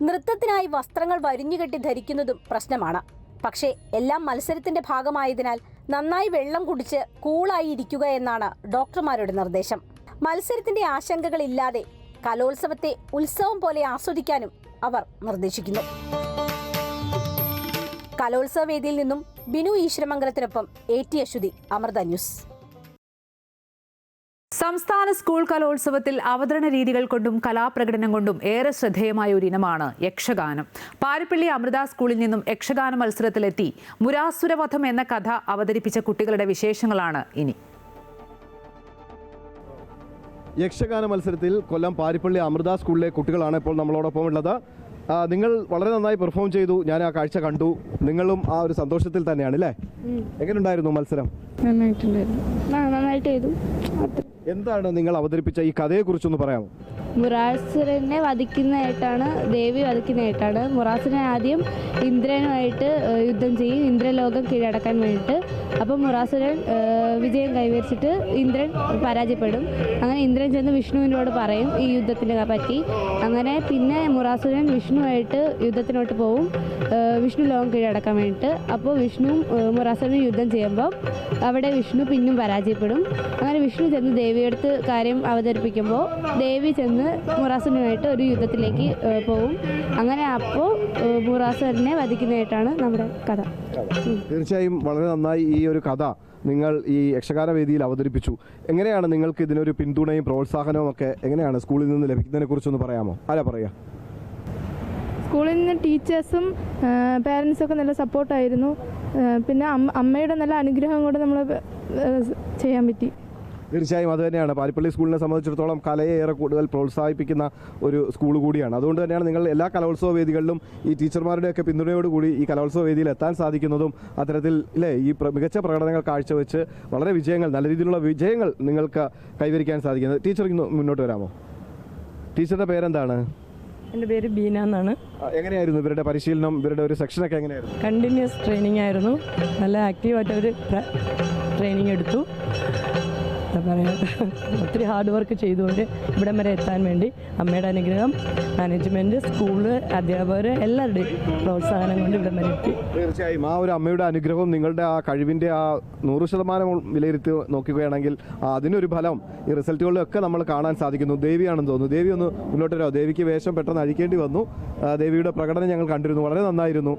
നൃത്തത്തിനായി വസ്ത്രങ്ങൾ വരിഞ്ഞുകെട്ടി ധരിക്കുന്നതും പ്രശ്നമാണ്. പക്ഷേ എല്ലാം മത്സരത്തിന്റെ ഭാഗമായതിനാൽ നന്നായി വെള്ളം കുടിച്ച് കൂളായി ഇരിക്കുക എന്നാണ് ഡോക്ടർമാരുടെ നിർദ്ദേശം. മത്സരത്തിന്റെ ആശങ്കകളില്ലാതെ കലോത്സവത്തെ ഉത്സവം പോലെ ആസ്വദിക്കാനും അവർ നിർദ്ദേശിക്കുന്നു. കലോത്സവ വേദിയിൽ നിന്നും ബിനു ഈശ്വരമംഗലത്തിനൊപ്പം AT അശ്വതി, അമൃത ന്യൂസ്. സംസ്ഥാന സ്കൂൾ കലോത്സവത്തിൽ അവതരണ രീതികൾ കൊണ്ടും കലാപ്രകടനം കൊണ്ടും ഏറെ ശ്രദ്ധേയമായ ഒരു ഇനമാണ് യക്ഷഗാനം. പാരിപ്പള്ളി അമൃത സ്കൂളിൽ നിന്നും യക്ഷഗാന മത്സരത്തിലെത്തി മുരാസുരവധം എന്ന കഥ അവതരിപ്പിച്ച കുട്ടികളുടെ വിശേഷങ്ങളാണ് ഇനി. യക്ഷഗാന മത്സരത്തിൽ കൊല്ലം പാരിപ്പള്ളി അമൃത സ്കൂളിലെ കുട്ടികളാണ് ഇപ്പോൾ നമ്മളോടൊപ്പം ഉള്ളത്. നിങ്ങൾ വളരെ നന്നായി പെർഫോം ചെയ്തു, ഞാൻ ആ കാഴ്ച കണ്ടു. നിങ്ങളും ആ ഒരു സന്തോഷത്തിൽ തന്നെയാണ് അല്ലേ? എങ്ങനെയുണ്ടായിരുന്നു മത്സരം? നന്നായിട്ട് ചെയ്തു. എന്താണ് നിങ്ങൾ അവതരിപ്പിച്ച ഈ കഥയെക്കുറിച്ചൊന്ന് പറയാമോ? മുറാസുരനെ വധിക്കുന്നതായിട്ടാണ്, ദേവി വധിക്കുന്നതായിട്ടാണ്. മുറാസുരൻ ആദ്യം ഇന്ദ്രനുമായിട്ട് യുദ്ധം ചെയ്യും, ഇന്ദ്രലോകം കീഴടക്കാൻ വേണ്ടിയിട്ട്. അപ്പം മുറാസുരൻ വിജയം കൈവരിച്ചിട്ട് ഇന്ദ്രൻ പരാജയപ്പെടും. അങ്ങനെ ഇന്ദ്രൻ ചെന്ന് വിഷ്ണുവിനോട് പറയും ഈ യുദ്ധത്തിനെ പറ്റി. അങ്ങനെ പിന്നെ മുറാസുരൻ വിഷ്ണുവായിട്ട് യുദ്ധത്തിനോട്ട് പോവും, വിഷ്ണു ലോകം കീഴടക്കാൻ വേണ്ടിയിട്ട്. അപ്പോൾ വിഷ്ണുവും മുറാസുരനും യുദ്ധം ചെയ്യുമ്പോൾ അവിടെ വിഷ്ണു പിന്നും പരാജയപ്പെടും. അങ്ങനെ വിഷ്ണു ചെന്ന് ദേവിയെടുത്ത് കാര്യം അവതരിപ്പിക്കുമ്പോൾ ദേവി ചെന്ന് മുറാസുരനുമായിട്ട് ഒരു യുദ്ധത്തിലേക്ക് പോവും. അങ്ങനെ അപ്പോൾ മുറാസുരനെ വധിക്കുന്നതായിട്ടാണ് നമ്മുടെ കഥ. തീർച്ചയായും വളരെ നന്നായി ഈ ഒരു കഥ നിങ്ങൾ ഈ യക്ഷഗാന വേദിയിൽ അവതരിപ്പിച്ചു. എങ്ങനെയാണ് നിങ്ങൾക്ക് ഇതിനൊരു പിന്തുണയും പ്രോത്സാഹനവും ഒക്കെ എങ്ങനെയാണ് സ്കൂളിൽ നിന്ന് ലഭിക്കുന്നതിനെ കുറിച്ചൊന്ന് പറയാമോ? ആരാ പറയാ? സ്കൂളിൽ നിന്ന് ടീച്ചേഴ്സും പേരൻസൊക്കെ നല്ല സപ്പോർട്ടായിരുന്നു. പിന്നെ അമ്മയുടെ നല്ല അനുഗ്രഹം കൊണ്ട് നമ്മൾ ചെയ്യാൻ പറ്റി. തീർച്ചയായും അത് തന്നെയാണ് പാരിപ്പള്ളി സ്കൂളിനെ സംബന്ധിച്ചിടത്തോളം കലയെ ഏറെ കൂടുതൽ പ്രോത്സാഹിപ്പിക്കുന്ന ഒരു സ്കൂൾ കൂടിയാണ്. അതുകൊണ്ട് തന്നെയാണ് നിങ്ങൾ എല്ലാ കലോത്സവ വേദികളിലും ഈ ടീച്ചർമാരുടെയൊക്കെ പിന്തുണയോടുകൂടി ഈ കലോത്സവ വേദിയിൽ എത്താൻ സാധിക്കുന്നതും അത്തരത്തിൽ ഈ മികച്ച പ്രകടനങ്ങൾ കാഴ്ചവെച്ച് വളരെ വിജയങ്ങൾ, നല്ല രീതിയിലുള്ള വിജയങ്ങൾ നിങ്ങൾക്ക് കൈവരിക്കാൻ സാധിക്കുന്നത്. ടീച്ചർ ഇന്ന് മുന്നോട്ട് വരാമോ? ടീച്ചറുടെ പേരെന്താണ്? എൻ്റെ പേര് ബീന എന്നാണ്. എങ്ങനെയായിരുന്നു ഇവരുടെ പരിശീലനം, ഇവരുടെ ഒരു സെക്ഷനൊക്കെ എങ്ങനെയായിരുന്നു? കണ്ടിന്യൂസ് ട്രെയിനിങ് ആയിരുന്നു. നല്ല ആക്റ്റീവായിട്ടവർ ട്രെയിനിങ് എടുത്തു. എന്താ പറയുക, ഒത്തിരി ഹാർഡ് വർക്ക് ചെയ്തുകൊണ്ട് ഇവിടം വരെ എത്താൻ വേണ്ടി അമ്മയുടെ അനുഗ്രഹം, മാനേജ്മെൻറ്റ്, സ്കൂള്, അധ്യാപകർ എല്ലാവരുടെയും പ്രോത്സാഹനം കൊണ്ട് ഇവിടം വരെ എത്തി. തീർച്ചയായും ആ ഒരു അമ്മയുടെ അനുഗ്രഹവും നിങ്ങളുടെ ആ കഴിവിൻ്റെ ആ 100% വിലയിരുത്തി നോക്കുകയാണെങ്കിൽ അതിനൊരു ഫലം ഈ റിസൾട്ടുകളിലൊക്കെ നമ്മൾ കാണാൻ സാധിക്കുന്നു. ദേവിയാണെന്ന് തോന്നുന്നു. ദേവി ഒന്ന് മുന്നോട്ട് വരാമോ? ദേവിക്ക് വേഷം പെട്ടെന്ന് അഴിക്കേണ്ടി വന്നു. ദേവിയുടെ പ്രകടനം ഞങ്ങൾ കണ്ടിരുന്നു, വളരെ നന്നായിരുന്നു.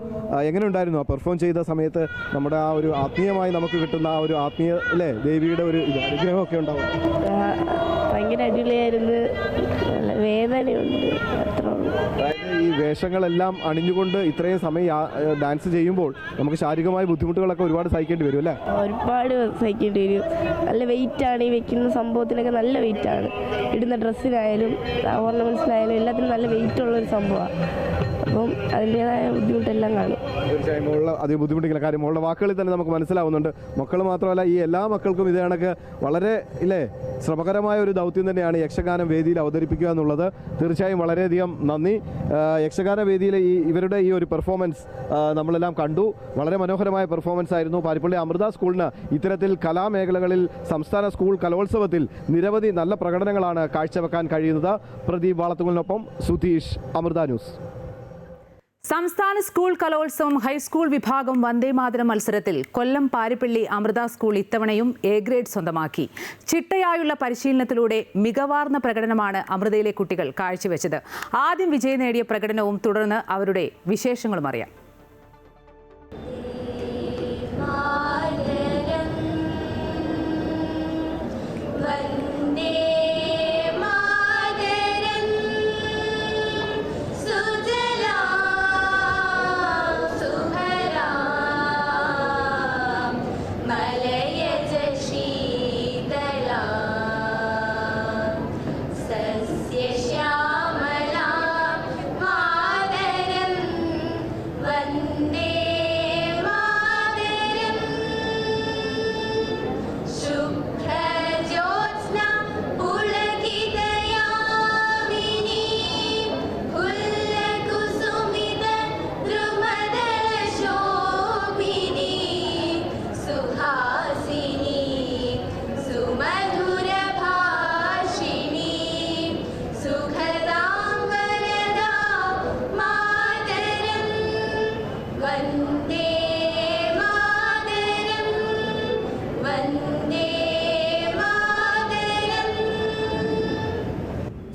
എങ്ങനെ ഉണ്ടായിരുന്നു ആ പെർഫോം ചെയ്ത സമയത്ത്? നമ്മുടെ ആ ഒരു ആത്മീയമായി നമുക്ക് കിട്ടുന്ന ആ ഒരു ആത്മീയ അല്ലേ ദേവിയുടെ ഒരു അനുഗ്രഹമൊക്കെ ഉണ്ടാവും. ഭയങ്കര അടിപൊളിയായിരുന്നു, വേദനയുണ്ട്, അത്ര. അതായത് ഈ വേഷങ്ങളെല്ലാം അണിഞ്ഞുകൊണ്ട് ഇത്രയും സമയം ഡാൻസ് ചെയ്യുമ്പോൾ നമുക്ക് ശാരീരികമായ ബുദ്ധിമുട്ടുകളൊക്കെ ഒരുപാട് സഹിക്കേണ്ടി വരും അല്ലേ? ഒരുപാട് സഹിക്കേണ്ടി വരും. നല്ല വെയിറ്റാണ് ഈ വെക്കുന്ന സംഭവത്തിനൊക്കെ, നല്ല വെയിറ്റാണ്. ഇടുന്ന ഡ്രസ്സിനായാലും ഓർണമെന്റ്സിലായാലും എല്ലാത്തിനും നല്ല വെയിറ്റുള്ളൊരു സംഭവമാണ്. അപ്പം അതിൻ്റെതായ ബുദ്ധിമുട്ടെല്ലാം കാണും. തീർച്ചയായും മോളുടെ അധികം ബുദ്ധിമുട്ടില്ല. കാര്യം മോളുടെ വാക്കുകളിൽ തന്നെ നമുക്ക് മനസ്സിലാവുന്നുണ്ട്. മക്കൾ മാത്രമല്ല ഈ എല്ലാ മക്കൾക്കും ഇത് കണക്ക് വളരെ ശ്രമകരമായ ഒരു ദൗത്യം തന്നെയാണ് യക്ഷഗാനം വേദിയിൽ അവതരിപ്പിക്കുക എന്നുള്ളത്. തീർച്ചയായും വളരെയധികം നന്ദി. യക്ഷഗാന വേദിയിലെ ഇവരുടെ ഈ ഒരു പെർഫോമൻസ് നമ്മളെല്ലാം കണ്ടു. വളരെ മനോഹരമായ പെർഫോമൻസ് ആയിരുന്നു. പാരിപ്പള്ളി അമൃത സ്കൂളിന് ഇത്തരത്തിൽ കലാമേഖലകളിൽ സംസ്ഥാന സ്കൂൾ കലോത്സവത്തിൽ നിരവധി നല്ല പ്രകടനങ്ങളാണ് കാഴ്ചവെക്കാൻ കഴിയുന്നത്. പ്രദീപ് വാളത്തുങ്ങലിനൊപ്പം സുധീഷ്, അമൃത ന്യൂസ്. സംസ്ഥാന സ്കൂൾ കലോത്സവം ഹൈസ്കൂൾ വിഭാഗം വന്ദേമാതരം മത്സരത്തിൽ കൊല്ലം പാരിപ്പള്ളി അമൃത സ്കൂൾ ഇത്തവണയും എ ഗ്രേഡ് സ്വന്തമാക്കി. ചിട്ടയായുള്ള പരിശീലനത്തിലൂടെ മികവാർന്ന പ്രകടനമാണ് അമൃതയിലെ കുട്ടികൾ കാഴ്ചവെച്ചത്. ആദ്യം വിജയം നേടിയ പ്രകടനവും തുടർന്ന് അവരുടെ വിശേഷങ്ങളും അറിയാം.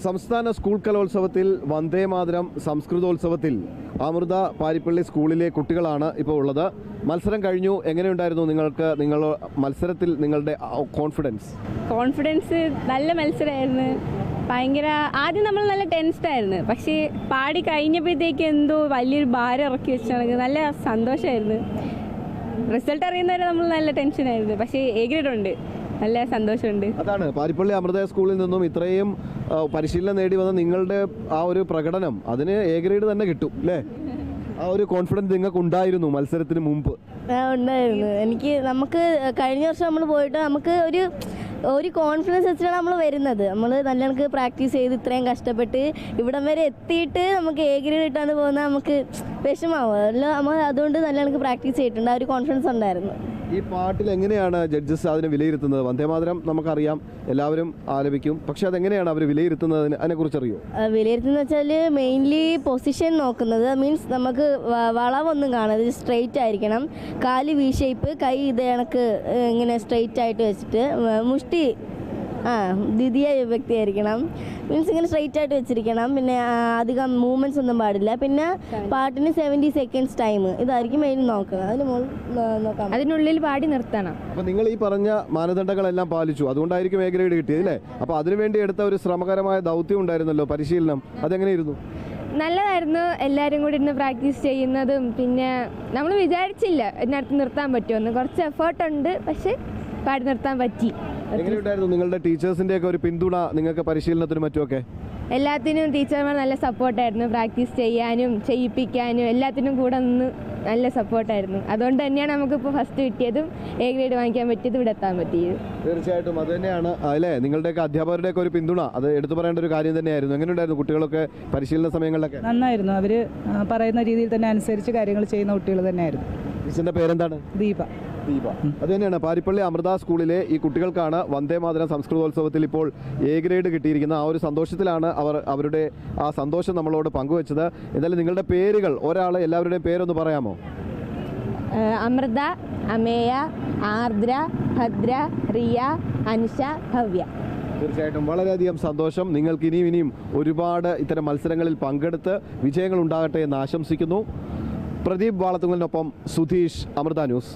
സംസ്ഥാന സ്കൂൾ കലോത്സവത്തിൽ വന്ദേമാതരം സംസ്കൃതോത്സവത്തിൽ അമൃത പാരിപ്പള്ളി സ്കൂളിലെ കുട്ടികളാണ് ഇപ്പോൾ ഉള്ളത്. മത്സരം കഴിഞ്ഞു. എങ്ങനെയുണ്ടായിരുന്നു നിങ്ങൾ മത്സരത്തിൽ നിങ്ങളുടെ കോൺഫിഡൻസ് നല്ല മത്സരമായിരുന്നു. ഭയങ്കര ആദ്യം നമ്മൾ നല്ല ടെൻസ്ഡായിരുന്നു, പക്ഷേ പാടി കഴിഞ്ഞപ്പോഴത്തേക്ക് എന്തോ വലിയൊരു ഭാരം ഇറക്കി വെച്ചാണ്. നല്ല സന്തോഷമായിരുന്നു. റിസൾട്ട് അറിയുന്നവരെ നമ്മൾ നല്ല ടെൻഷനായിരുന്നു, പക്ഷേ എ ഗ്രേഡ് ഉണ്ട്, നല്ല സന്തോഷമുണ്ട്. അതാണ് പാരിപ്പള്ളി അമൃത സ്കൂളിൽ നിന്നും ഇത്രയും പരിശീലനം നേടി വന്ന നിങ്ങളുടെ ആ ഒരു പ്രകടനം, അതിന് എ ഗ്രേഡ് തന്നെ കിട്ടും അല്ലേ? ആ ഒരു കോൺഫിഡൻസ് നിങ്ങൾക്ക് ഉണ്ടായിരുന്നു മത്സരത്തിന് മുമ്പ്? ഉണ്ടായിരുന്നു. നമുക്ക് കഴിഞ്ഞ വർഷം നമ്മൾ പോയിട്ട് നമുക്ക് ഒരു കോൺഫിഡൻസ് വെച്ചിട്ടാണ് നമ്മൾ വരുന്നത്. നമ്മൾ നല്ല കണക്ക് പ്രാക്ടീസ് ചെയ്ത് ഇത്രയും കഷ്ടപ്പെട്ട് ഇവിടം വരെ എത്തിയിട്ട് നമുക്ക് എ ഗ്രേഡ് ഇട്ടാണ് പോകുന്നത്. നമുക്ക് വിഷമാവും. നമ്മൾ അതുകൊണ്ട് നല്ല കണക്ക് പ്രാക്ടീസ് ചെയ്തിട്ടുണ്ട്. ആ ഒരു കോൺഫിഡൻസ് ഉണ്ടായിരുന്നു. ഈ പാട്ടിൽ എങ്ങനെയാണ് ജഡ്ജസ് അതിനെ വിലയിരുത്തുന്നത്? വന്ദേമാതരം നമുക്കറിയാം, എല്ലാവരും ആലപിക്കും, പക്ഷെ അതെങ്ങനെയാണ് അവർ വിലയിരുത്തുന്നതിന് അതിനെക്കുറിച്ച് അറിയോ? വിലയിരുത്തുന്നത് വെച്ചാൽ മെയിൻലി പൊസിഷൻ നോക്കുന്നത്. മീൻസ് നമുക്ക് വളവൊന്നും കാണരുത്, സ്ട്രെയിറ്റ് ആയിരിക്കണം. കാല് വി ഷേപ്പ്, കൈ ഇത് കണക്ക് ഇങ്ങനെ സ്ട്രെയിറ്റ് ആയിട്ട് വെച്ചിട്ട്, മുഷ്ടി ദ്വിതീയ വിഭക്തി ആയിരിക്കണം. മീൻസ് ഇങ്ങനെ സ്ട്രെയിറ്റ് ആയിട്ട് വെച്ചിരിക്കണം. പിന്നെ അധികം മൂവ്മെൻറ്റ്സ് ഒന്നും പാടില്ല. പിന്നെ പാട്ടിന് 70 seconds ടൈം, ഇതായിരിക്കും മെയിൻ നോക്കുക. നോക്കാം, അതിനുള്ളിൽ പാടി നിർത്തണം. അപ്പോൾ നിങ്ങൾ ഈ പറഞ്ഞ മാനദണ്ഡങ്ങളെല്ലാം പാലിച്ചു, അതുകൊണ്ടായിരിക്കും എ ഗ്രേഡ് കിട്ടിയത് അല്ലേ? അപ്പോൾ അതിനുവേണ്ടി എടുത്ത ഒരു ശ്രമകരമായ ദൗത്യം ഉണ്ടായിരുന്നല്ലോ, പരിശീലനം. അതെങ്ങനെയായിരുന്നു? നല്ലതായിരുന്നു. എല്ലാവരും കൂടി ഇരുന്ന് പ്രാക്ടീസ് ചെയ്യുന്നതും, പിന്നെ നമ്മൾ വിചാരിച്ചില്ല ഇതിനടുത്ത് നിർത്താൻ പറ്റുമെന്ന്. കുറച്ച് എഫേർട്ടുണ്ട്, പക്ഷേ പാടി നിർത്താൻ പറ്റി. എങ്ങനെയുണ്ടായിരുന്നു നിങ്ങളുടെ ടീച്ചേഴ്സിൻ്റെയൊക്കെ ഒരു പിന്തുണ നിങ്ങൾക്ക് പരിശീലനത്തിനും മറ്റുമൊക്കെ? എല്ലാത്തിനും ടീച്ചർമാർ നല്ല സപ്പോർട്ടായിരുന്നു. പ്രാക്ടീസ് ചെയ്യാനും ചെയ്യിപ്പിക്കാനും എല്ലാത്തിനും കൂടെ നിന്ന് നല്ല സപ്പോർട്ടായിരുന്നു. അതുകൊണ്ട് തന്നെയാണ് നമുക്കിപ്പോൾ ഫസ്റ്റ് കിട്ടിയതും എ ഗ്രേഡ് വാങ്ങിക്കാൻ പറ്റിയതും ഇവിടെ എത്താൻ പറ്റിയത്. തീർച്ചയായിട്ടും അത് തന്നെയാണ് അല്ലേ, നിങ്ങളുടെയൊക്കെ അധ്യാപകരുടെയൊക്കെ ഒരു പിന്തുണ അത് എടുത്തു പറയേണ്ട ഒരു കാര്യം തന്നെയായിരുന്നു. എങ്ങനെയുണ്ടായിരുന്നു കുട്ടികളൊക്കെ പരിശീലന സമയങ്ങളിലൊക്കെ? നന്നായിരുന്നു. അവർ പറയുന്ന രീതിയിൽ തന്നെ അനുസരിച്ച് കാര്യങ്ങൾ ചെയ്യുന്ന കുട്ടികൾ തന്നെയായിരുന്നു. ടീച്ചറിൻ്റെ പേരെന്താണ്? ദീപ. അത് തന്നെയാണ് പാരിപ്പള്ളി അമൃത സ്കൂളിലെ ഈ കുട്ടികൾക്കാണ് വന്ദേമാതരം സംസ്കൃതോത്സവത്തിൽ ഇപ്പോൾ എ ഗ്രേഡ് കിട്ടിയിരിക്കുന്ന ആ ഒരു സന്തോഷത്തിലാണ് അവർ അവരുടെ ആ സന്തോഷം നമ്മളോട് പങ്കുവച്ചത്. എന്തായാലും നിങ്ങളുടെ പേരുകൾ എല്ലാവരുടെയും പേരൊന്ന് പറയാമോ? അമൃത, അമേയ, ആർദ്ര, ഭദ്ര, റിയ, അനുഷ, ഭവ്യ. തീർച്ചയായിട്ടും വളരെയധികം സന്തോഷം. നിങ്ങൾക്ക് ഇനിയും ഒരുപാട് ഇത്തരം മത്സരങ്ങളിൽ പങ്കെടുത്ത് വിജയങ്ങൾ ഉണ്ടാകട്ടെ എന്ന് ആശംസിക്കുന്നു. പ്രദീപ് വാളത്തുങ്കലിനൊപ്പം സുധീഷ്, അമൃത ന്യൂസ്.